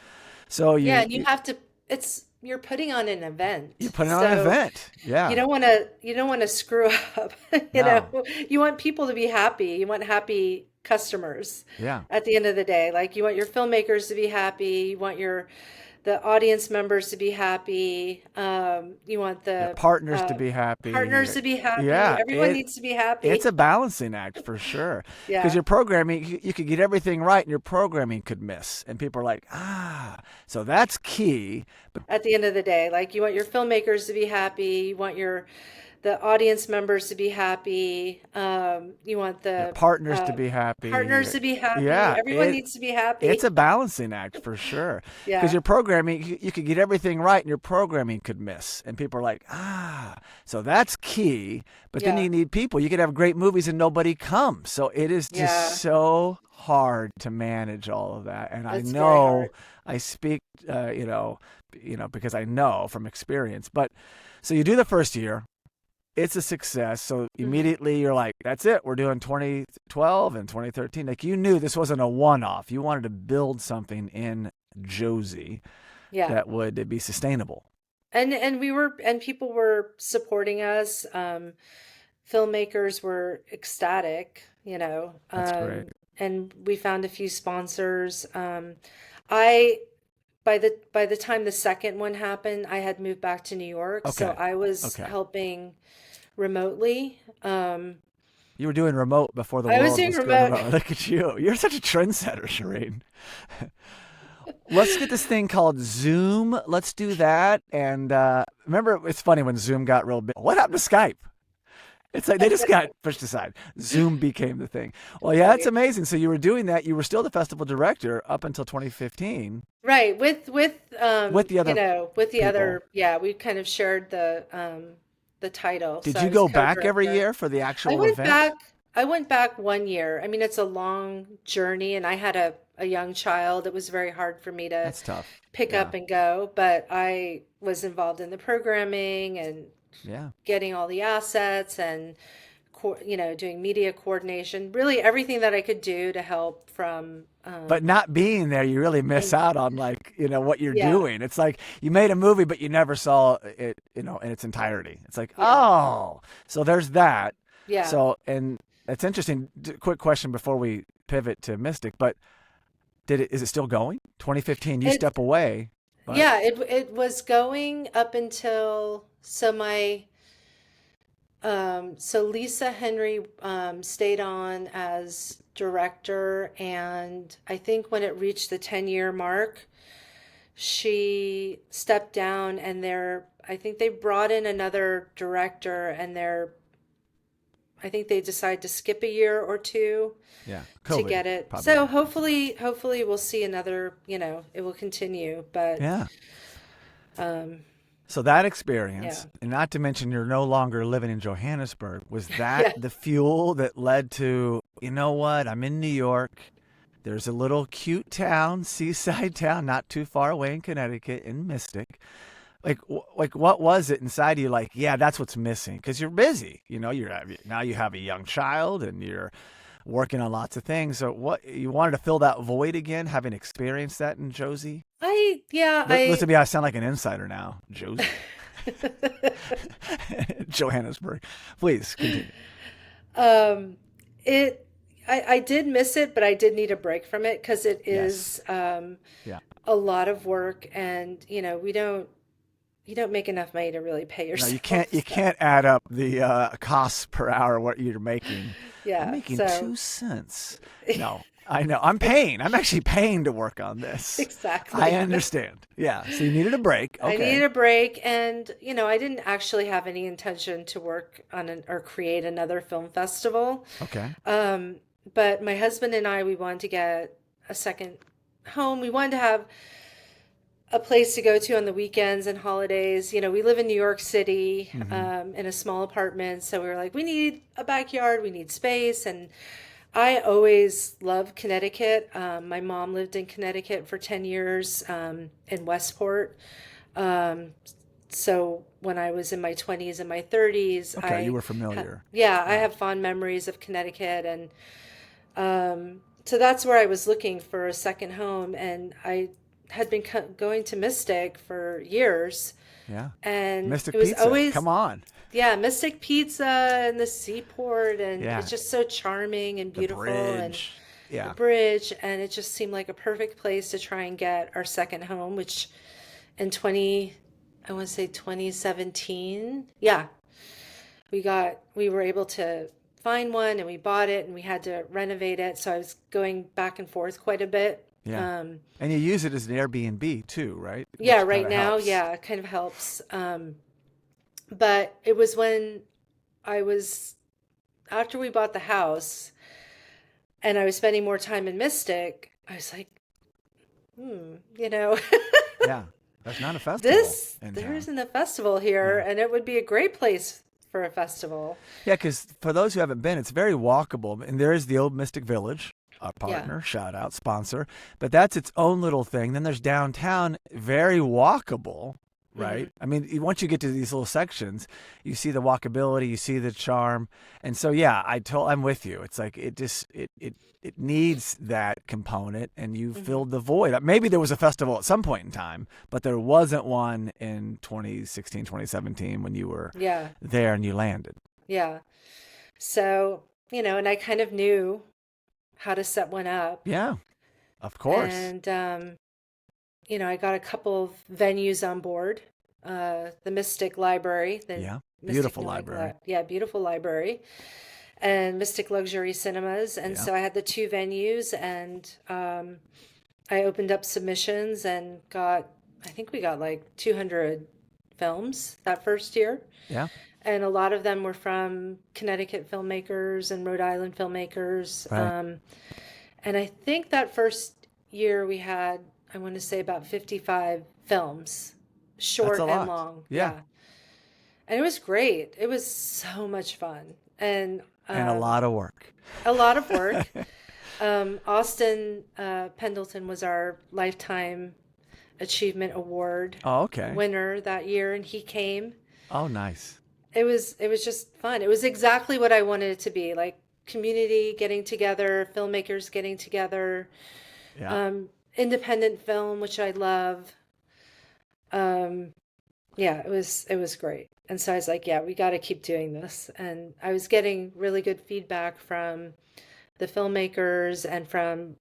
Speaker 1: So
Speaker 2: Yeah,
Speaker 1: you
Speaker 2: and
Speaker 1: you,
Speaker 2: you're putting on an
Speaker 1: you
Speaker 2: event.
Speaker 1: put it on an
Speaker 2: So
Speaker 1: event. Yeah.
Speaker 2: you don't want to screw up. You know,
Speaker 1: No.
Speaker 2: you want people to be happy. You want happy customers
Speaker 1: Yeah.
Speaker 2: at the end of the day. Like you want your filmmakers to be happy. You want the audience members to be happy. You want
Speaker 1: Your
Speaker 2: the
Speaker 1: partners to
Speaker 2: uh,
Speaker 1: be happy.
Speaker 2: partners to be happy.
Speaker 1: Yeah,
Speaker 2: Everyone needs to be
Speaker 1: it's
Speaker 2: happy.
Speaker 1: a balancing act for sure. Because
Speaker 2: Yeah.
Speaker 1: your programming, you could get everything right, and your programming could miss, and people are like, so that's key. But
Speaker 2: At the end of the day, like you want your filmmakers to be happy. You want the audience members to be happy. You want
Speaker 1: your
Speaker 2: the
Speaker 1: partners to
Speaker 2: uh,
Speaker 1: be happy.
Speaker 2: partners to be happy.
Speaker 1: Yeah,
Speaker 2: Everyone needs to be
Speaker 1: it's
Speaker 2: happy.
Speaker 1: a balancing act for sure. Because
Speaker 2: Yeah.
Speaker 1: your programming, you could get everything right, and your programming could miss, and people are like, so that's key. But then
Speaker 2: Yeah.
Speaker 1: you need people. You could have great movies and nobody comes. So it is just
Speaker 2: Yeah.
Speaker 1: so hard to manage all of that. And I
Speaker 2: It's very
Speaker 1: know
Speaker 2: hard.
Speaker 1: I speak, because I know from experience. But so you do the first year. It's a success. So
Speaker 2: Hmm.
Speaker 1: immediately you're like, that's it. We're doing 2012 and 2013. Like you knew this wasn't a one-off. You wanted to build something in Josie
Speaker 2: Yeah.
Speaker 1: that would be sustainable.
Speaker 2: And people were supporting us. Filmmakers were ecstatic,
Speaker 1: That's great.
Speaker 2: and we found a few sponsors. I by the time the second one happened, I had moved back to New York, so
Speaker 1: Okay.
Speaker 2: I was
Speaker 1: Okay.
Speaker 2: helping remotely.
Speaker 1: You were doing remote before the
Speaker 2: I was
Speaker 1: world
Speaker 2: doing
Speaker 1: was going
Speaker 2: remote.
Speaker 1: remote. Look at you. You're such a trendsetter, Shareen. Let's get this thing called Zoom. Let's do that. And remember, it's funny when Zoom got real big. What happened to Skype? It's like they just got pushed aside. Zoom became the thing. Well, yeah, it's
Speaker 2: Right.
Speaker 1: amazing. So you were doing that. You were still the festival director up until 2015
Speaker 2: Right.
Speaker 1: with the other
Speaker 2: with the
Speaker 1: people.
Speaker 2: other, yeah, we kind of shared the title. So
Speaker 1: Did
Speaker 2: I
Speaker 1: you
Speaker 2: was
Speaker 1: go back every
Speaker 2: co-director.
Speaker 1: year for the
Speaker 2: I
Speaker 1: actual
Speaker 2: went
Speaker 1: event?
Speaker 2: back I went back 1 year. I mean, it's a long journey and I had a young child. It was very hard for me to
Speaker 1: That's tough.
Speaker 2: pick
Speaker 1: Yeah.
Speaker 2: up and go, but I was involved in the programming and
Speaker 1: Yeah.
Speaker 2: getting all the assets and doing media coordination, really everything that I could do to help from
Speaker 1: But not being there, you really miss
Speaker 2: and
Speaker 1: out on like, what you're
Speaker 2: yeah,
Speaker 1: doing. It's like you made a movie, but you never saw it, in its entirety. It's like,
Speaker 2: yeah,
Speaker 1: oh, so there's that.
Speaker 2: yeah.
Speaker 1: So, and it's interesting. Quick question before we pivot to Mystic, but is it still going? 2015, you
Speaker 2: It
Speaker 1: step away, but
Speaker 2: yeah, it was going up until so Lisa Henry stayed on as director, and I think when it reached the 10-year mark, she stepped down, and I think they brought in another director, and I think they decided to skip a year or two
Speaker 1: yeah,
Speaker 2: to
Speaker 1: COVID
Speaker 2: get it.
Speaker 1: probably
Speaker 2: So
Speaker 1: did.
Speaker 2: hopefully we'll see another, it will continue, but
Speaker 1: Yeah.
Speaker 2: um
Speaker 1: So that
Speaker 2: yeah.
Speaker 1: experience, and not to mention you're no longer living in Johannesburg, was that
Speaker 2: Yeah.
Speaker 1: the fuel that led to, you know what, I'm in New York. There's a little cute town, seaside town, not too far away in Connecticut, in Mistick. Like what was it inside you? Like, yeah, that's what's missing because you're busy. Now you have a young child and you're working on lots of things. So what you wanted to fill that void again, having experienced that in Josie.
Speaker 2: I yeah,
Speaker 1: Listen to me, I sound like an insider now, Josie, Johannesburg. Please continue.
Speaker 2: um it I did miss it, but I did need a break from it because it
Speaker 1: Yes.
Speaker 2: is
Speaker 1: Yeah.
Speaker 2: a lot of work, and you don't make enough money to really pay
Speaker 1: No, you
Speaker 2: yourself.
Speaker 1: can't. You
Speaker 2: So
Speaker 1: can't add up the costs per hour what you're making. I'm
Speaker 2: yeah,
Speaker 1: making
Speaker 2: so
Speaker 1: 2 cents. No, I know. I'm paying. I'm actually paying to work on this. I
Speaker 2: exactly.
Speaker 1: understand. Yeah. So you needed a break.
Speaker 2: I needed
Speaker 1: Okay.
Speaker 2: a break, and I didn't actually have any intention to work on or create another film festival.
Speaker 1: Okay.
Speaker 2: Um, but my husband and I, we wanted to get a second home. We wanted to have a place to go to on the weekends and holidays. We live in New York City,
Speaker 1: Hmm.
Speaker 2: in a small apartment, so we were like, we need a backyard, we need space, and I always loved Connecticut. My mom lived in Connecticut for 10 years, in Westport. Um, so when I was in my 20s and my 30s,
Speaker 1: Okay. You were familiar.
Speaker 2: yeah, I
Speaker 1: Yeah.
Speaker 2: have fond memories of Connecticut, and so that's where I was looking for a second home, and I had been going to Mystic for years,
Speaker 1: Yeah.
Speaker 2: and it
Speaker 1: Mystic
Speaker 2: was
Speaker 1: Pizza.
Speaker 2: always,
Speaker 1: Come on.
Speaker 2: yeah, Mystic Pizza and the seaport, and it's
Speaker 1: Yeah.
Speaker 2: just so charming and
Speaker 1: The
Speaker 2: beautiful, and
Speaker 1: bridge.
Speaker 2: the
Speaker 1: Yeah.
Speaker 2: bridge, and it just seemed like a perfect place to try and get our second home, which in 20, I want to say 2017, yeah, we were able to find one, and we bought it, and we had to renovate it, so I was going back and forth quite a bit.
Speaker 1: Yeah.
Speaker 2: Um,
Speaker 1: And you use it as an Airbnb too, right?
Speaker 2: yeah,
Speaker 1: Which kind
Speaker 2: right
Speaker 1: of
Speaker 2: now,
Speaker 1: helps.
Speaker 2: yeah, it kind of helps. But it was when I was after we bought the house and I was spending more time in Mystic, I was like, you know,
Speaker 1: Yeah. There's not a festival in
Speaker 2: there
Speaker 1: town.
Speaker 2: isn't a festival here,
Speaker 1: Yeah.
Speaker 2: and it would be a great place for a festival.
Speaker 1: Yeah, because for those who haven't been, it's very walkable. And there is the old Mystic Village, our
Speaker 2: Yeah.
Speaker 1: partner, shout out, sponsor. But that's its own little thing. Then there's downtown, very walkable,
Speaker 2: Hmm.
Speaker 1: right? I mean, once you get to these little sections, you see the walkability, you see the charm. And so, yeah, I'm with you. It's like it needs that component, and you
Speaker 2: Hmm.
Speaker 1: filled the void. Maybe there was a festival at some point in time, but there wasn't one in 2016, 2017 when you were
Speaker 2: Yeah.
Speaker 1: there and you landed.
Speaker 2: Yeah. So, and I kind of knew how to set one up.
Speaker 1: Yeah, of course.
Speaker 2: And I got a couple of venues on board. The Mistick Library, the
Speaker 1: Yeah.
Speaker 2: Mistick
Speaker 1: Beautiful library.
Speaker 2: yeah, beautiful library, and Mistick Luxury Cinemas. And
Speaker 1: Yeah.
Speaker 2: so I had the two venues, and I opened up submissions and I think we got like 200 films that first year.
Speaker 1: Yeah.
Speaker 2: And a lot of them were from Connecticut filmmakers and Rhode Island filmmakers.
Speaker 1: Right.
Speaker 2: And I think that first year we had, I want to say about 55 films,
Speaker 1: That's
Speaker 2: short
Speaker 1: a
Speaker 2: and
Speaker 1: lot.
Speaker 2: long.
Speaker 1: Yeah.
Speaker 2: Yeah. And it was great. It was so much fun. And
Speaker 1: And a lot of work.
Speaker 2: a lot of work. Austin Pendleton was our Lifetime Achievement Award
Speaker 1: Oh, okay.
Speaker 2: winner that year, and he came.
Speaker 1: Oh, nice.
Speaker 2: It was just fun. It was exactly what I wanted it to be, like community getting together, filmmakers getting together,
Speaker 1: Yeah.
Speaker 2: independent film, which I love. Yeah, it was great. And so I was like, yeah, we got to keep doing this. And I was getting really good feedback from the filmmakers and from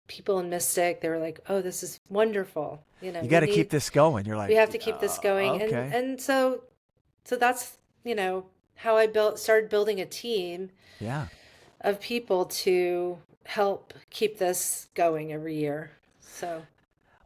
Speaker 2: people in Mistick. They were like, "Oh, this is wonderful."
Speaker 1: You got to keep this going. You're like,
Speaker 2: we have to keep this going.
Speaker 1: Okay.
Speaker 2: And so that's, how I started building a team
Speaker 1: Yeah.
Speaker 2: of people to help keep this going every year. So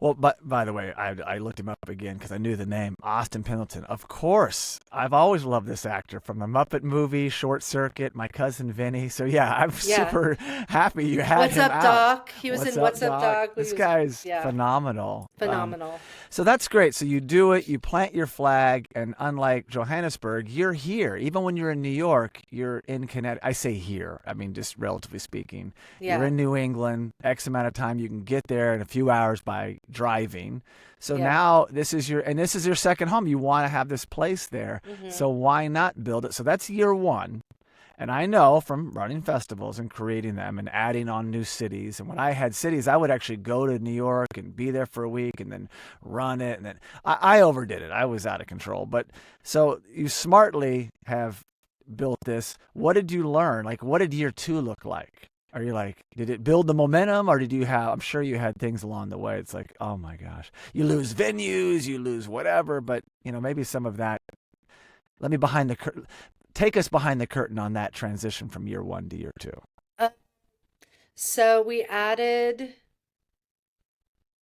Speaker 1: Well, but by the way, I looked him up again because I knew the name, Austin Pendleton. Of course, I've always loved this actor from the Muppet movie, Short Circuit, My Cousin Vinny. So yeah, I'm super happy you had
Speaker 2: What's
Speaker 1: him
Speaker 2: Up,
Speaker 1: out.
Speaker 2: Doc? He was in What's Up, Doc?
Speaker 1: This guy's phenomenal.
Speaker 2: Phenomenal.
Speaker 1: So that's great. So you do it, you plant your flag, and unlike Johannesburg, you're here. Even when you're in New York, you're in Connecticut. I say here, I mean just relatively speaking.
Speaker 2: Yeah.
Speaker 1: You're in New England, X amount of time. You can get there in a few hours by driving. So now this is your second home. You want to have this place there.
Speaker 2: Mm-hmm.
Speaker 1: So why not build it? So that's year one. And I know from running festivals and creating them and adding on new cities. And when I had cities, I would actually go to New York and be there for a week and then run it. And then I overdid it. I was out of control. But so you smartly have built this. What did you learn? Like, what did year two look like? Are you like, did it build the momentum, or did you have, I'm sure you had things along the way. It's like, oh my gosh, you lose venues, you lose whatever, but maybe some of that, take us behind the curtain on that transition from year one to year two.
Speaker 2: So we added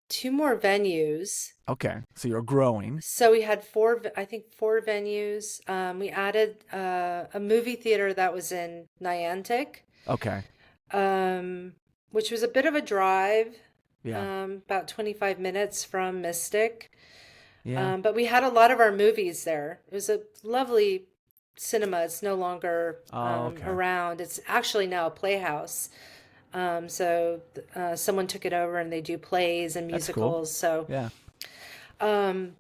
Speaker 2: 2 more venues.
Speaker 1: Okay. So you're growing.
Speaker 2: So we had 4 venues. We added a movie theater that was in Niantic.
Speaker 1: Okay.
Speaker 2: Which was a bit of a drive,
Speaker 1: Yeah.
Speaker 2: about 25 minutes from Mistick.
Speaker 1: Yeah.
Speaker 2: But we had a lot of our movies there. It was a lovely cinema. It's no longer
Speaker 1: okay.
Speaker 2: around. It's actually now a playhouse. So someone took it over and they do plays and
Speaker 1: That's cool.
Speaker 2: musicals. So,
Speaker 1: Yeah.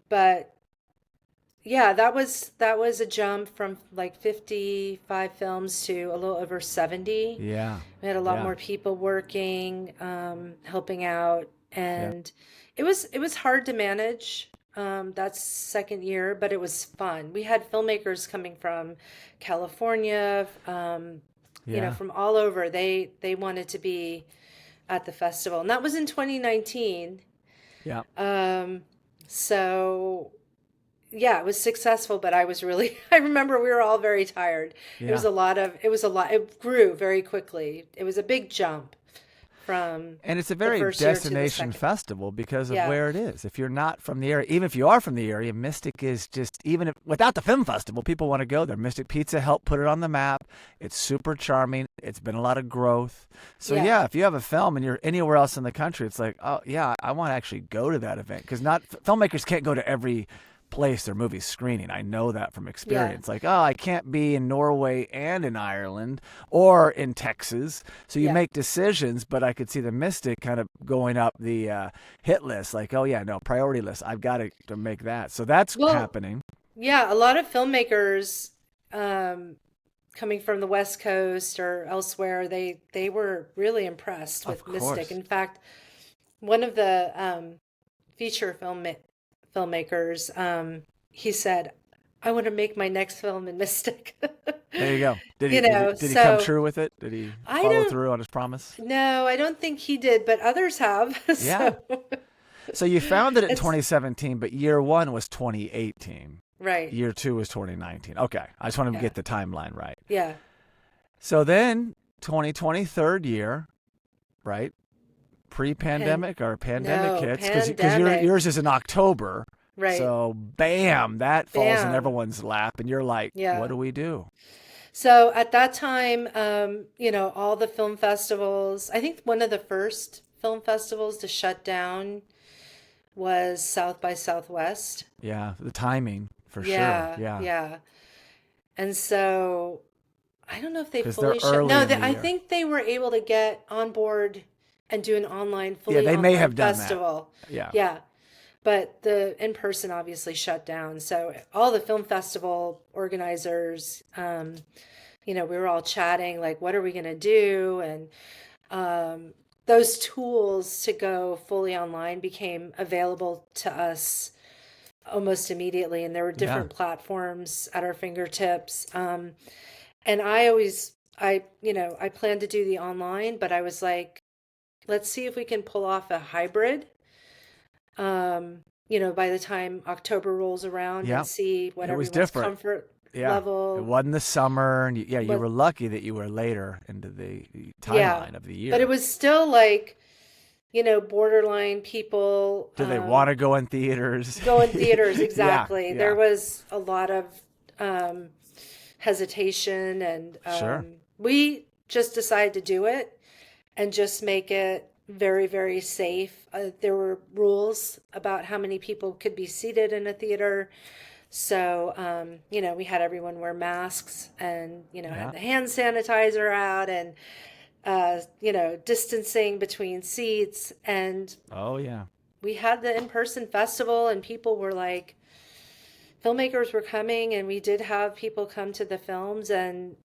Speaker 2: but yeah, that was a jump from like 55 films to a little over 70.
Speaker 1: Yeah.
Speaker 2: We had a lot more people working, helping out, and it was hard to manage that second year, but it was fun. We had filmmakers coming from California, from all over. They wanted to be at the festival, and that was in 2019.
Speaker 1: Yeah.
Speaker 2: So yeah, it was successful, but I remember we were all very tired.
Speaker 1: Yeah.
Speaker 2: It it grew very quickly. It was a big jump from
Speaker 1: And it's a very
Speaker 2: first year to the
Speaker 1: destination
Speaker 2: second.
Speaker 1: festival because of where it is. If you're not from the area, even if you are from the area, Mistick is just, without the film festival, people want to go there. Mistick Pizza helped put it on the map. It's super charming. It's been a lot of growth. So if you have a film and you're anywhere else in the country, it's like, oh yeah, I want to actually go to that event, because filmmakers can't go to every place their movie's screening. I know that from experience. Like, I can't be in Norway and in Ireland or in Texas. So you make decisions, but I could see the Mistick kind of going up the hit list. Like, priority list. I've got to make that. So that's happening.
Speaker 2: Yeah, a lot of filmmakers coming from the West Coast or elsewhere, they were really impressed with Mistick. In fact, one of the feature filmmakers, he said, I want to make my next film in Mistick.
Speaker 1: There you go. Did he come true with it? Did he follow through on his promise?
Speaker 2: No, I don't think he did, but others have.
Speaker 1: Yeah. So you founded it in
Speaker 2: It's
Speaker 1: 2017, but year one was 2018.
Speaker 2: right.
Speaker 1: Year two was 2019. Okay. I just want to
Speaker 2: Yeah.
Speaker 1: get the timeline right.
Speaker 2: Yeah.
Speaker 1: So then 2020, third year, right? Pre-pandemic or pandemic
Speaker 2: No,
Speaker 1: hits? Because
Speaker 2: pandemic.
Speaker 1: yours is in October.
Speaker 2: Right.
Speaker 1: So bam, that falls in
Speaker 2: Bam.
Speaker 1: everyone's lap. And you're like,
Speaker 2: Yeah.
Speaker 1: what do we do?
Speaker 2: So at that time, all the film festivals, I think one of the first film festivals to shut down was South by Southwest.
Speaker 1: Yeah, the timing for
Speaker 2: Yeah,
Speaker 1: sure. Yeah.
Speaker 2: yeah. And so I don't know if they
Speaker 1: 'Cause they're
Speaker 2: fully shut.
Speaker 1: early
Speaker 2: No,
Speaker 1: in the
Speaker 2: I
Speaker 1: year.
Speaker 2: think they were able to get on board and do an
Speaker 1: Yeah, they may
Speaker 2: online
Speaker 1: have done that.
Speaker 2: festival.
Speaker 1: Yeah.
Speaker 2: Yeah. But the in-person obviously shut down. So all the film festival organizers, we were all chatting, like, what are we going to do? And those tools to go fully online became available to us almost immediately. And there were different platforms at our fingertips. And I planned to do the online, but I was like, let's see if we can pull off a hybrid. By the time October rolls around
Speaker 1: Yeah.
Speaker 2: and see what
Speaker 1: It was
Speaker 2: everyone's
Speaker 1: different.
Speaker 2: comfort
Speaker 1: Yeah.
Speaker 2: level.
Speaker 1: It wasn't the summer. And you
Speaker 2: But-
Speaker 1: were lucky that you were later into the
Speaker 2: Yeah.
Speaker 1: timeline of the year.
Speaker 2: But it was still like, borderline people.
Speaker 1: Do they want to go in theaters?
Speaker 2: Go in theaters,
Speaker 1: Yeah,
Speaker 2: exactly.
Speaker 1: yeah.
Speaker 2: There was a lot of hesitation, and
Speaker 1: Sure.
Speaker 2: we just decided to do it and just make it very, very safe. There were rules about how many people could be seated in a theater. So, we had everyone wear masks and, had the hand sanitizer out and, distancing between seats. And
Speaker 1: Oh, yeah.
Speaker 2: we had the in-person festival, and people were like, filmmakers were coming, and we did have people come to the films, and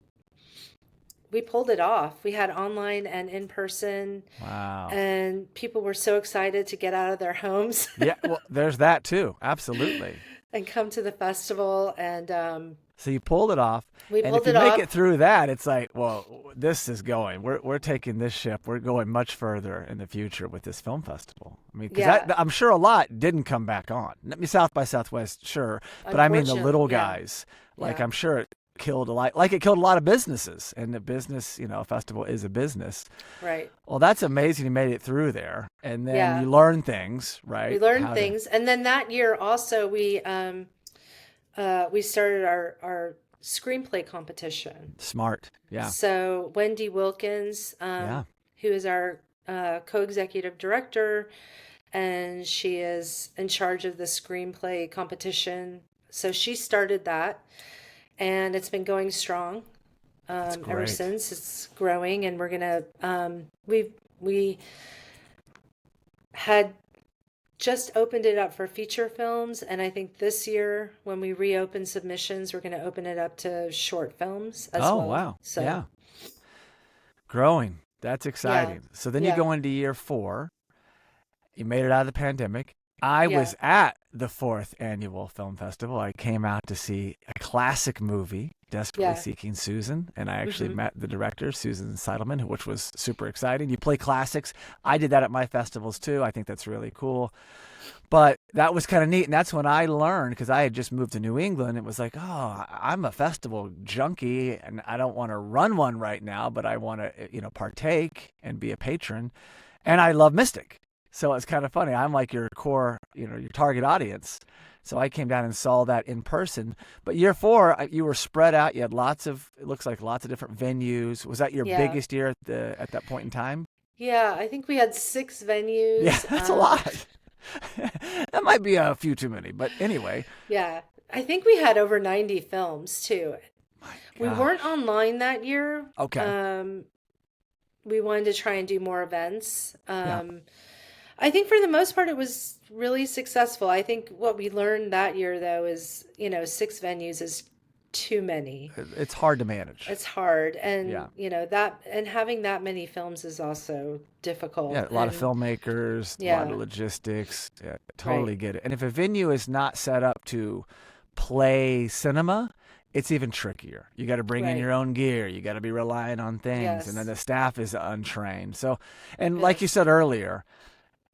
Speaker 2: we pulled it off. We had online and in person.
Speaker 1: Wow.
Speaker 2: And people were so excited to get out of their homes.
Speaker 1: Yeah, well, there's that too. Absolutely.
Speaker 2: And come to the festival. And
Speaker 1: So you pulled it off.
Speaker 2: we
Speaker 1: And
Speaker 2: pulled
Speaker 1: if you
Speaker 2: it
Speaker 1: make
Speaker 2: off.
Speaker 1: it through that, it's like, well, this is going. We're taking this ship. We're going much further in the future with this film festival. I mean, because
Speaker 2: Yeah.
Speaker 1: I'm sure a lot didn't come back on. I mean, South by Southwest, sure, but I mean the little
Speaker 2: Unfortunately, yeah.
Speaker 1: guys. Like
Speaker 2: Yeah.
Speaker 1: I'm sure it killed a lot. Like it killed a lot of businesses, and the business, a festival is a business.
Speaker 2: Right.
Speaker 1: Well, that's amazing. You made it through there, and then
Speaker 2: Yeah.
Speaker 1: you learn things, right?
Speaker 2: We learned
Speaker 1: How to-
Speaker 2: things. And then that year also, we started our screenplay competition.
Speaker 1: Smart, yeah.
Speaker 2: So Wendy Wilkins,
Speaker 1: Yeah.
Speaker 2: who is our co-executive director, and she is in charge of the screenplay competition. So she started that, and it's been going strong ever
Speaker 1: great.
Speaker 2: since. It's growing, and we're gonna we had just opened it up for feature films, and I think this year when we reopen submissions, we're going to open it up to short films as well.
Speaker 1: Oh, wow.
Speaker 2: So
Speaker 1: Yeah. Growing. That's exciting. So then you
Speaker 2: Yeah.
Speaker 1: go into year 4. You made it out of the pandemic. I
Speaker 2: Yeah.
Speaker 1: was at the 4th annual film festival. I came out to see a classic movie, Desperately
Speaker 2: Yeah.
Speaker 1: Seeking Susan, and I actually
Speaker 2: Mhm.
Speaker 1: met the director, Susan Seidelman, which was super exciting. You play classics. I did that at my festivals too. I think that's really cool. But that was kind of neat, and that's when I learned, because I had just moved to New England. It was like, oh, I'm a festival junkie, and I don't want to run one right now, but I want to, partake and be a patron. And I love Mistick. So it's kind of funny. I'm like your core, your target audience. So I came down and saw that in person. But year 4, you were spread out. You had it looks like lots of different venues. Was that your
Speaker 2: Yeah.
Speaker 1: biggest year at that point in time?
Speaker 2: Yeah, I think we had 6 venues.
Speaker 1: Yeah, that's a lot. That might be a few too many, but anyway.
Speaker 2: Yeah, I think we had over 90 films too.
Speaker 1: My
Speaker 2: We
Speaker 1: gosh.
Speaker 2: weren't online that year.
Speaker 1: Okay.
Speaker 2: We wanted to try and do more events.
Speaker 1: Yeah.
Speaker 2: I think for the most part, it was really successful. I think what we learned that year, though, is, 6 venues is too many.
Speaker 1: It's hard to manage.
Speaker 2: It's hard. And,
Speaker 1: Yeah.
Speaker 2: that, and having that many films is also difficult.
Speaker 1: Yeah, a lot of
Speaker 2: And-
Speaker 1: filmmakers, a
Speaker 2: Yeah.
Speaker 1: lot of logistics. Yeah, totally get it. And if a venue is not set up to play cinema, it's even trickier. You got to bring in
Speaker 2: Right.
Speaker 1: your own gear. You got to be relying on things. And then
Speaker 2: Yes.
Speaker 1: the staff is untrained. So, and like you
Speaker 2: Yes.
Speaker 1: said earlier,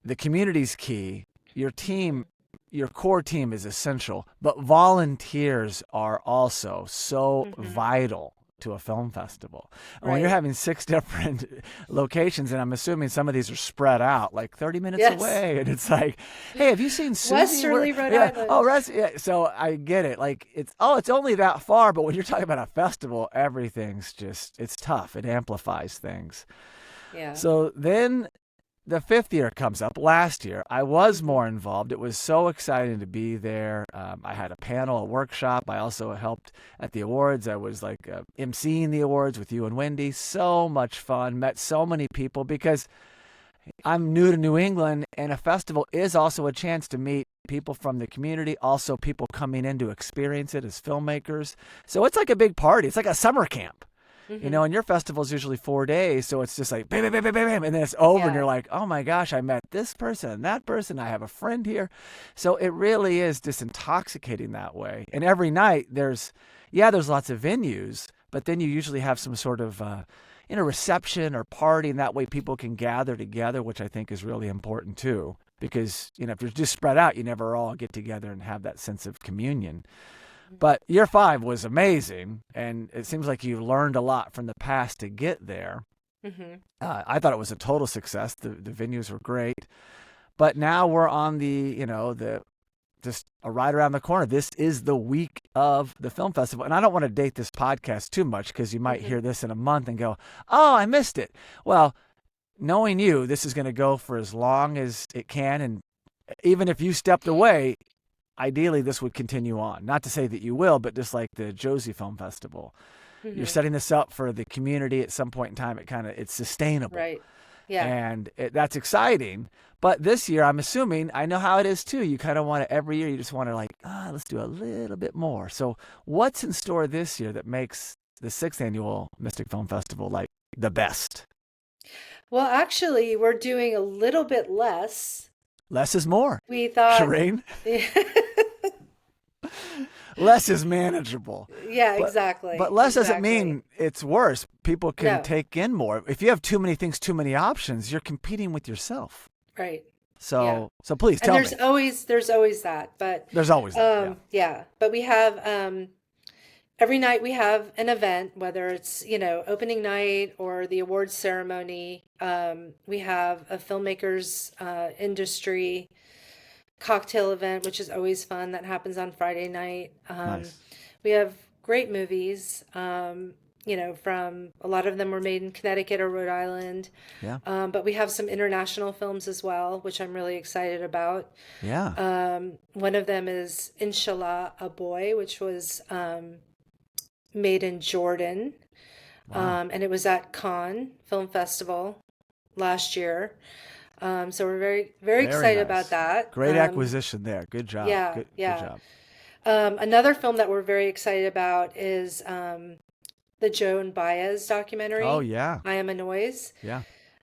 Speaker 1: the community's key. your team, your core team is essential, but volunteers are also so vital to a film festival. And when you're
Speaker 2: Right.
Speaker 1: having 6 different locations, and I'm assuming some of these are spread out like 30 minutes
Speaker 2: Yes.
Speaker 1: away, and it's like, hey, have you seen Susie?
Speaker 2: Westerly, Rhode
Speaker 1: Yeah.
Speaker 2: Island.
Speaker 1: Oh, yeah. So I get it. Like it's only that far, but when you're talking about a festival, everything's just, it's tough. It amplifies things.
Speaker 2: Yeah.
Speaker 1: So then the 5th year comes up. Last year, I was more involved. It was so exciting to be there. I had a panel, a workshop. I also helped at the awards. I was like emceeing the awards with you and Wendy. So much fun. Met so many people because I'm new to New England, and a festival is also a chance to meet people from the community, also people coming in to experience it as filmmakers. So it's like a big party. It's like a summer camp. You know, and your festival's usually 4 days, so it's just like bam, bam, bam, bam, bam, and then it's over, and you're like, oh my gosh, I met this person and that person. I have a friend here. So it really is just intoxicating that way. And every night there's lots of venues, but then you usually have some sort of reception or party, and that way people can gather together, which I think is really important too. Because, if you're just spread out, you never all get together and have that sense of communion. But year 5 was amazing, and it seems like you learned a lot from the past to get there. I thought it was a total success. The venues were great. But now we're on just right around the corner. This is the week of the film festival. And I don't want to date this podcast too much because you might hear this in a month and go, oh, I missed it. Well, knowing you, this is going to go for as long as it can. And even if you stepped away, ideally this would continue on. Not to say that you will, but just like the Josie Film Festival. You're setting this up for the community at some point in time. It's sustainable.
Speaker 2: Right. Yeah.
Speaker 1: And that's exciting. But this year, I'm assuming, I know how it is too. You kind of want to, every year, you just want to let's do a little bit more. So what's in store this year that makes the 6th annual Mistick Film Festival like the best?
Speaker 2: Well, actually, we're doing a little bit less.
Speaker 1: Less is more.
Speaker 2: We thought.
Speaker 1: Shareen? Less is manageable.
Speaker 2: Yeah, exactly.
Speaker 1: But less doesn't mean it's worse. People can take in more. If you have too many things, too many options, you're competing with yourself.
Speaker 2: Right.
Speaker 1: So please tell me.
Speaker 2: There's always that, but
Speaker 1: there's always that.
Speaker 2: Yeah. But we have every night we have an event, whether it's opening night or the awards ceremony. We have a filmmakers industry cocktail event, which is always fun. That happens on Friday night.
Speaker 1: Nice.
Speaker 2: We have great movies. From a lot of them were made in Connecticut or Rhode Island.
Speaker 1: Yeah.
Speaker 2: But we have some international films as well, which I'm really excited about.
Speaker 1: Yeah.
Speaker 2: One of them is Inshallah, a Boy, which was made in Jordan.
Speaker 1: Wow.
Speaker 2: And it was at Cannes Film Festival last year. So we're very, very excited about that.
Speaker 1: Great acquisition there. Good job.
Speaker 2: Yeah,
Speaker 1: Good job.
Speaker 2: Another film that we're very excited about is the Joan Baez documentary.
Speaker 1: Oh, yeah.
Speaker 2: I Am a Noise.
Speaker 1: Yeah.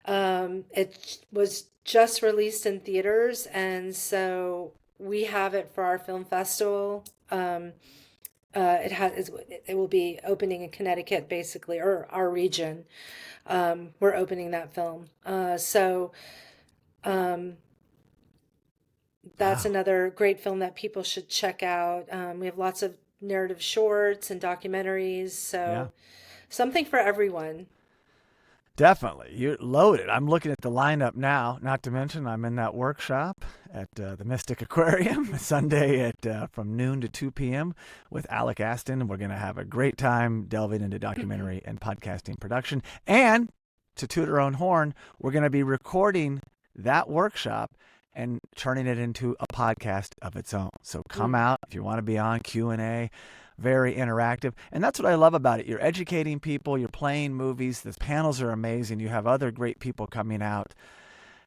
Speaker 2: It was just released in theaters, and so we have it for our film festival. It will be opening in Connecticut, basically, or our region. We're opening that film. That's another great film that people should check out. We have lots of narrative shorts and documentaries, so something for everyone.
Speaker 1: Definitely. You're loaded. I'm looking at the lineup now, not to mention I'm in that workshop at the Mistick Aquarium Sunday from noon to 2 p.m. with Alec Aston. We're going to have a great time delving into documentary and podcasting production. And to toot our own horn, we're going to be recording that workshop and turning it into a podcast of its own. So come out if you want to be on Q&A. Very interactive. And that's what I love about it. You're educating people. You're playing movies. The panels are amazing. You have other great people coming out.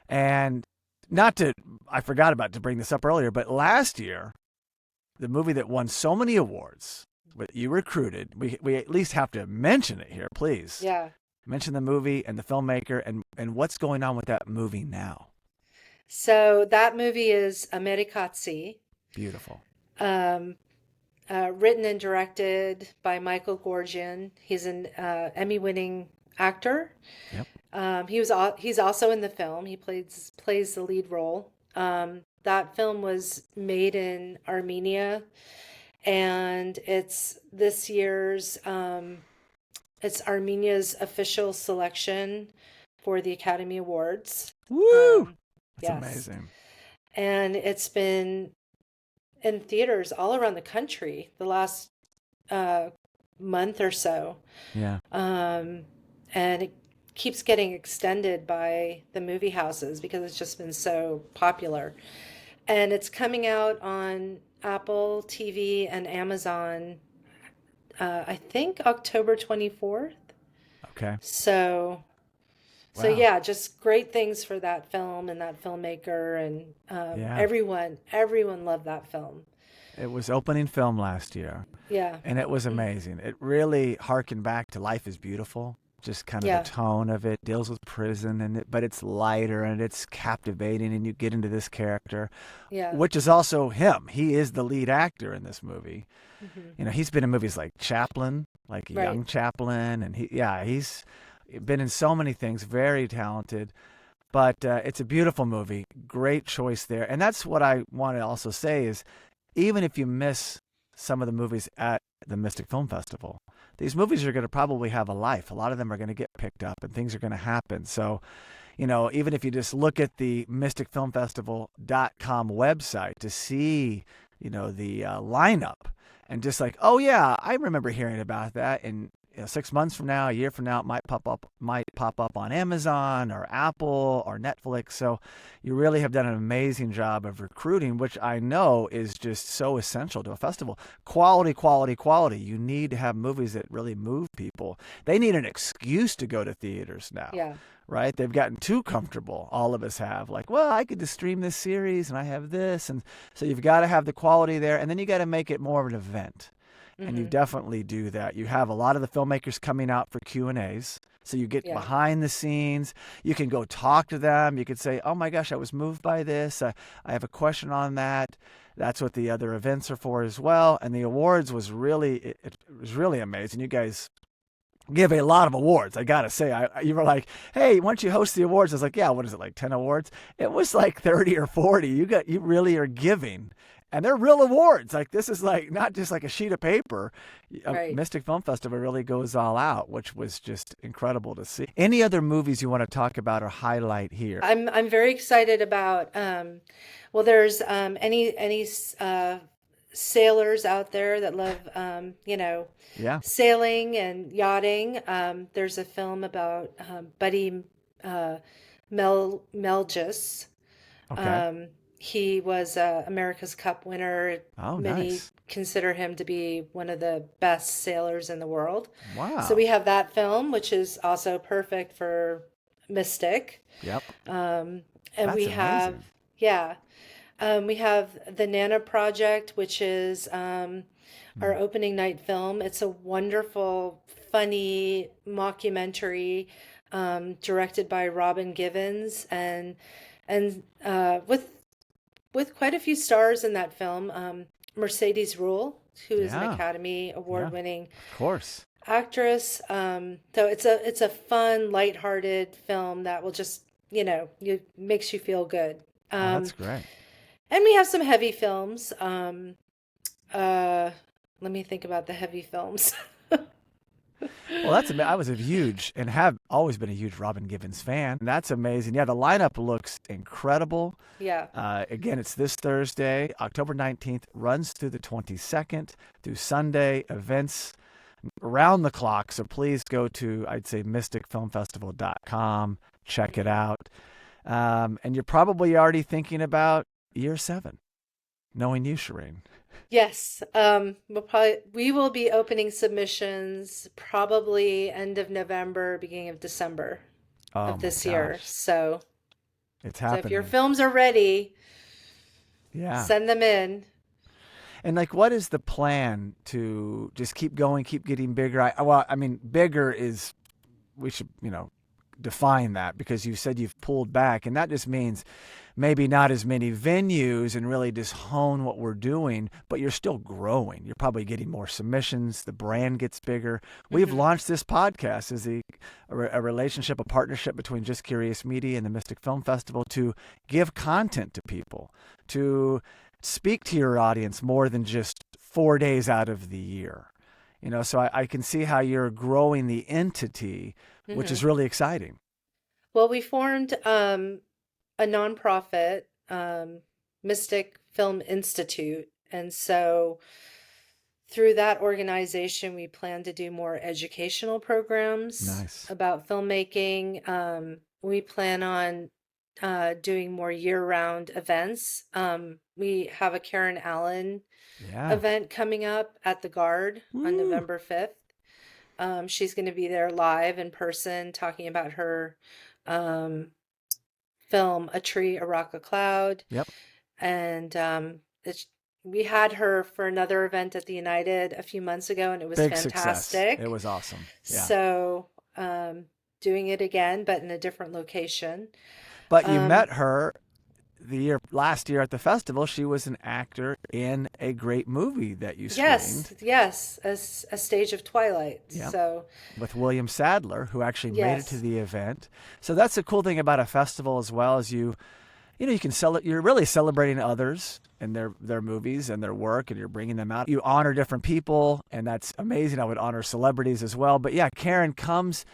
Speaker 1: And I forgot to bring this up earlier, but last year, the movie that won so many awards, that you recruited, we at least have to mention it here, please.
Speaker 2: Yeah.
Speaker 1: Mention the movie and the filmmaker and what's going on with that movie now.
Speaker 2: So that movie is Americazzi.
Speaker 1: Beautiful.
Speaker 2: Written and directed by Michael Gorgian. He's an Emmy-winning actor.
Speaker 1: Yep.
Speaker 2: He's also in the film. He plays the lead role. that film was made in Armenia, and it's this year's it's Armenia's official selection for the Academy Awards.
Speaker 1: Woo! That's
Speaker 2: Yes.
Speaker 1: amazing.
Speaker 2: And it's been in theaters all around the country the last month or so.
Speaker 1: Yeah.
Speaker 2: And it keeps getting extended by the movie houses because it's just been so popular. And it's coming out on Apple TV and Amazon, I think October 24th.
Speaker 1: Okay.
Speaker 2: So
Speaker 1: Wow.
Speaker 2: yeah, just great things for that film and that filmmaker, and
Speaker 1: Yeah.
Speaker 2: everyone loved that film.
Speaker 1: It was opening film last year.
Speaker 2: Yeah.
Speaker 1: And it was amazing. It really harkened back to Life is Beautiful. Just kind of
Speaker 2: Yeah.
Speaker 1: the tone of it deals with prison, but it's lighter and it's captivating, and you get into this character,
Speaker 2: Yeah.
Speaker 1: which is also him. He is the lead actor in this movie.
Speaker 2: Mm-hmm.
Speaker 1: You know, he's been in movies like Chaplin, like a
Speaker 2: Right.
Speaker 1: young Chaplin, and he's been in so many things. Very talented, but it's a beautiful movie. Great choice there, and that's what I want to also say is, even if you miss some of the movies at the Mystic Film Festival, these movies are going to probably have a life. A lot of them are going to get picked up and things are going to happen. So, you know, even if you just look at the mysticfilmfestival.com website to see, you know, the lineup, and just like, oh yeah, I remember hearing about that. And 6 months from now, a year from now, it might pop up on Amazon or Apple or Netflix. So you really have done an amazing job of recruiting, which I know is just so essential to a festival. Quality, quality, quality. You need to have movies that really move people. They need an excuse to go to theaters now.
Speaker 2: Yeah.
Speaker 1: Right? They've gotten too comfortable. All of us have. Like, well, I could just stream this series and I have this. And so you've got to have the quality there. And then you got to make it more of an event. And you definitely do that. You have a lot of the filmmakers coming out for Q&As. So you get behind the scenes. You can go talk to them. You could say, oh my gosh, I was moved by this. I have a question on that. That's what the other events are for as well. And the awards was really, it was really amazing. You guys give a lot of awards. I got to say, you were like, hey, why don't you host the awards? I was like, yeah, what is it, like 10 awards? It was like 30 or 40. You really are giving. And they're real awards. Like, this is like not just like a sheet of paper.
Speaker 2: Right.
Speaker 1: Mystic Film Festival really goes all out, which was just incredible to see. Any other movies you want to talk about or highlight here?
Speaker 2: I'm very excited about. Well, there's any sailors out there that love sailing and yachting. There's a film about Buddy Melgis.
Speaker 1: Okay.
Speaker 2: He was America's Cup winner.
Speaker 1: Oh,
Speaker 2: Many
Speaker 1: nice.
Speaker 2: consider him to be one of the best sailors in the world.
Speaker 1: Wow.
Speaker 2: So we have that film, which is also perfect for Mistick.
Speaker 1: Yep.
Speaker 2: And
Speaker 1: That's
Speaker 2: we have,
Speaker 1: amazing.
Speaker 2: we have the Nana Project, which is our opening night film. It's a wonderful, funny mockumentary directed by Robin Givens, and with quite a few stars in that film. Mercedes Ruehl, who is an
Speaker 1: Yeah.
Speaker 2: Academy Award-winning
Speaker 1: Of course.
Speaker 2: actress. So it's a fun, lighthearted film that will just, makes you feel good.
Speaker 1: Oh, that's great.
Speaker 2: And we have some heavy films. Let me think about the heavy films.
Speaker 1: Well, I was a huge and have always been a huge Robin Givens fan. That's amazing. Yeah, the lineup looks incredible.
Speaker 2: Yeah.
Speaker 1: Again, it's this Thursday, October 19th, runs through the 22nd, through Sunday, events around the clock. So please go to, I'd say, mysticfilmfestival.com, check it out. And you're probably already thinking about year 7, knowing you, Shareen.
Speaker 2: Yes. We will be opening submissions probably end of November, beginning of December of this year. So
Speaker 1: it's
Speaker 2: if
Speaker 1: happening.
Speaker 2: your films are ready, send them in.
Speaker 1: And like, what is the plan to just keep going, keep getting bigger? I mean, bigger is, we should, define that, because you said you've pulled back, and that just means maybe not as many venues and really just hone what we're doing, but you're still growing. You're probably getting more submissions. The brand gets bigger. We've launched this podcast as a relationship, a partnership between Just Curious Media and the Mistick Film Festival to give content to people, to speak to your audience more than just 4 days out of the year. So I can see how you're growing the entity, which is really exciting.
Speaker 2: Well, we formed a nonprofit, Mistick Film Institute. And so through that organization, we plan to do more educational programs about filmmaking. We plan on doing more year-round events. We have a Karen Allen event coming up at the Guard on November 5th. She's going to be there live in person talking about her film, A Tree, a Rock, a Cloud.
Speaker 1: Yep.
Speaker 2: And we had her for another event at the United a few months ago, and it was
Speaker 1: Big
Speaker 2: fantastic.
Speaker 1: Success. It was awesome. Yeah.
Speaker 2: So doing it again, but in a different location.
Speaker 1: But you met her last year at the festival. She was an actor in a great movie that you screened.
Speaker 2: Yes, A Stage of Twilight.
Speaker 1: Yep.
Speaker 2: So
Speaker 1: with William Sadler, who actually made it to the event. So that's the cool thing about a festival, as well as you can you're really celebrating others and their movies and their work, and you're bringing them out. You honor different people, and that's amazing. I would honor celebrities as well. But yeah, Karen comes,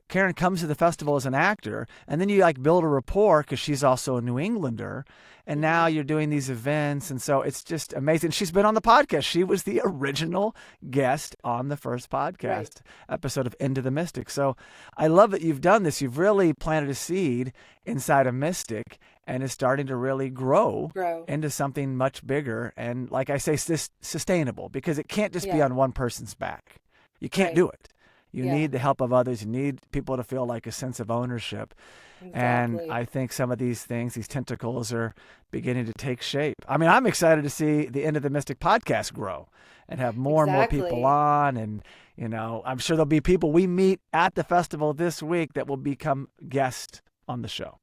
Speaker 1: Karen comes to the festival as an actor, and then you build a rapport because she's also a New Englander, and now you're doing these events, and so it's just amazing. She's been on the podcast. She was the original guest on the first podcast episode of Into the Mystic. So I love that you've done this. You've really planted a seed inside of Mistick, and it's starting to really grow into something much bigger, and like I say, sustainable, because it can't just be on one person's back. You can't do it. You need the help of others. You need people to feel like a sense of ownership. Exactly. And I think some of these things, these tentacles, are beginning to take shape. I mean, I'm excited to see the End of the Mystic podcast grow and have more and more people on. And, I'm sure there'll be people we meet at the festival this week that will become guests on the show.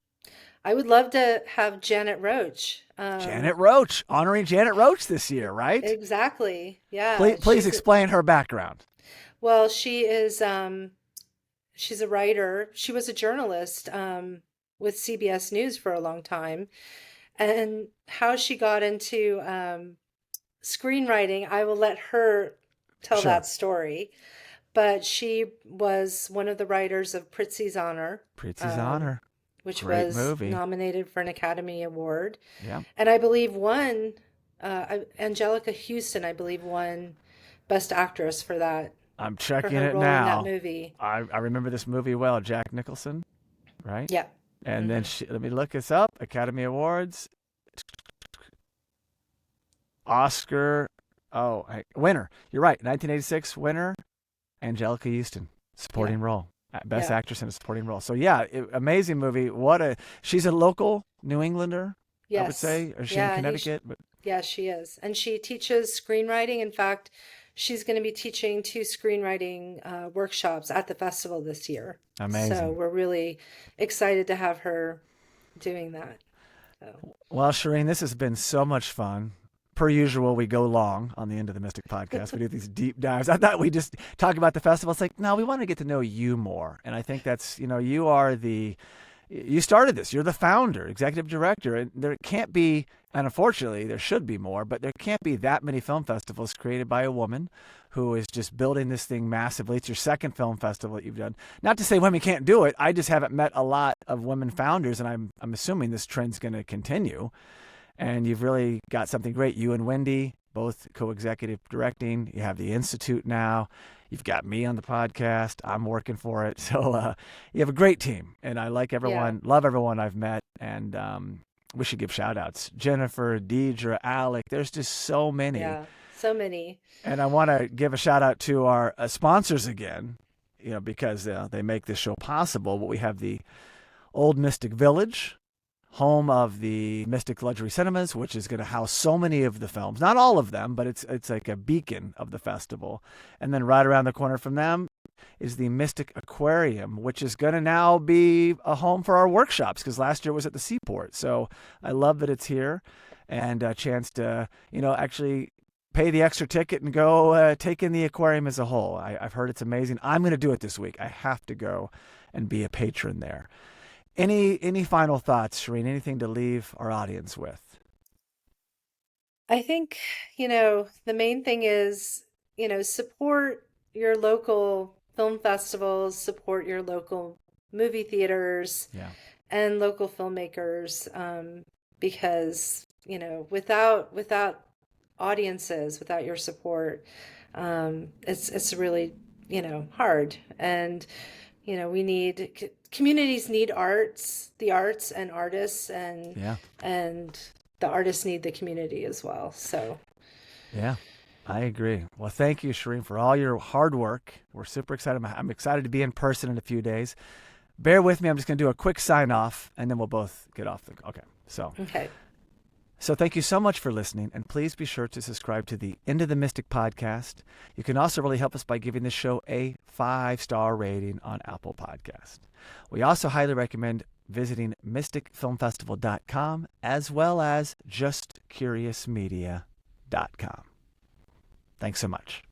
Speaker 2: I would love to have Janet Roach.
Speaker 1: Janet Roach, honoring Janet Roach this year, right?
Speaker 2: Exactly. Yeah.
Speaker 1: Please explain her background.
Speaker 2: Well, she is, she's a writer. She was a journalist with CBS News for a long time. And how she got into screenwriting, I will let her tell that story. But she was one of the writers of Prizzi's Honor.
Speaker 1: Prizzi's Honor.
Speaker 2: Which
Speaker 1: Great
Speaker 2: was
Speaker 1: movie.
Speaker 2: Nominated for an Academy Award.
Speaker 1: Yeah.
Speaker 2: And I believe won, Angelica Houston, I believe, won Best Actress for that.
Speaker 1: I'm checking
Speaker 2: her
Speaker 1: it
Speaker 2: role
Speaker 1: now.
Speaker 2: in that movie.
Speaker 1: I remember this movie well. Jack Nicholson, right?
Speaker 2: Yeah.
Speaker 1: And then let me look this up. Academy Awards. Oscar. Winner. You're right. 1986 winner. Angelica Houston, supporting role. Best actress in a supporting role. So amazing movie. She's a local New Englander, I would say. Or is she in Connecticut?
Speaker 2: Yeah, she is. And she teaches screenwriting. In fact, she's going to be teaching 2 screenwriting workshops at the festival this year.
Speaker 1: Amazing.
Speaker 2: So we're really excited to have her doing that. So.
Speaker 1: Well, Shareen, this has been so much fun. Per usual, we go long on the End of the Mystic podcast. We do these deep dives. I thought we just talk about the festival. It's like, no, we want to get to know you more. And I think that's, you started this. You're the founder, executive director. And there can't be, and unfortunately, there should be more, but there can't be that many film festivals created by a woman who is just building this thing massively. It's your second film festival that you've done. Not to say women can't do it. I just haven't met a lot of women founders, and I'm assuming this trend's going to continue. And you've really got something great. You and Wendy, both co-executive directing. You have the Institute now. You've got me on the podcast. I'm working for it. So you have a great team. And I like everyone, love everyone I've met. And we should give shout outs. Jennifer, Deidre, Alec. There's just so many.
Speaker 2: Yeah, so many.
Speaker 1: And I want to give a shout out to our sponsors again, because they make this show possible. But we have the Old Mystic Village, home of the Mistick Luxury Cinemas, which is going to house so many of the films. Not all of them, but it's like a beacon of the festival. And then right around the corner from them is the Mistick Aquarium, which is going to now be a home for our workshops because last year it was at the Seaport. So I love that it's here and a chance to, actually pay the extra ticket and go take in the aquarium as a whole. I've heard it's amazing. I'm going to do it this week. I have to go and be a patron there. Any final thoughts, Shareen? Anything to leave our audience with?
Speaker 2: I think, the main thing is, support your local film festivals, support your local movie theaters and local filmmakers, because, without audiences, without your support, it's really, hard. And, communities need the arts and artists, and the artists need the community as well. So,
Speaker 1: yeah, I agree. Well, thank you, Shareen, for all your hard work. We're super excited. I'm excited to be in person in a few days. Bear with me. I'm just going to do a quick sign off, and then we'll both get off. Okay. So thank you so much for listening, and please be sure to subscribe to the Into the Mystic podcast. You can also really help us by giving this show a 5-star rating on Apple Podcast. We also highly recommend visiting mysticfilmfestival.com as well as justcuriousmedia.com. Thanks so much.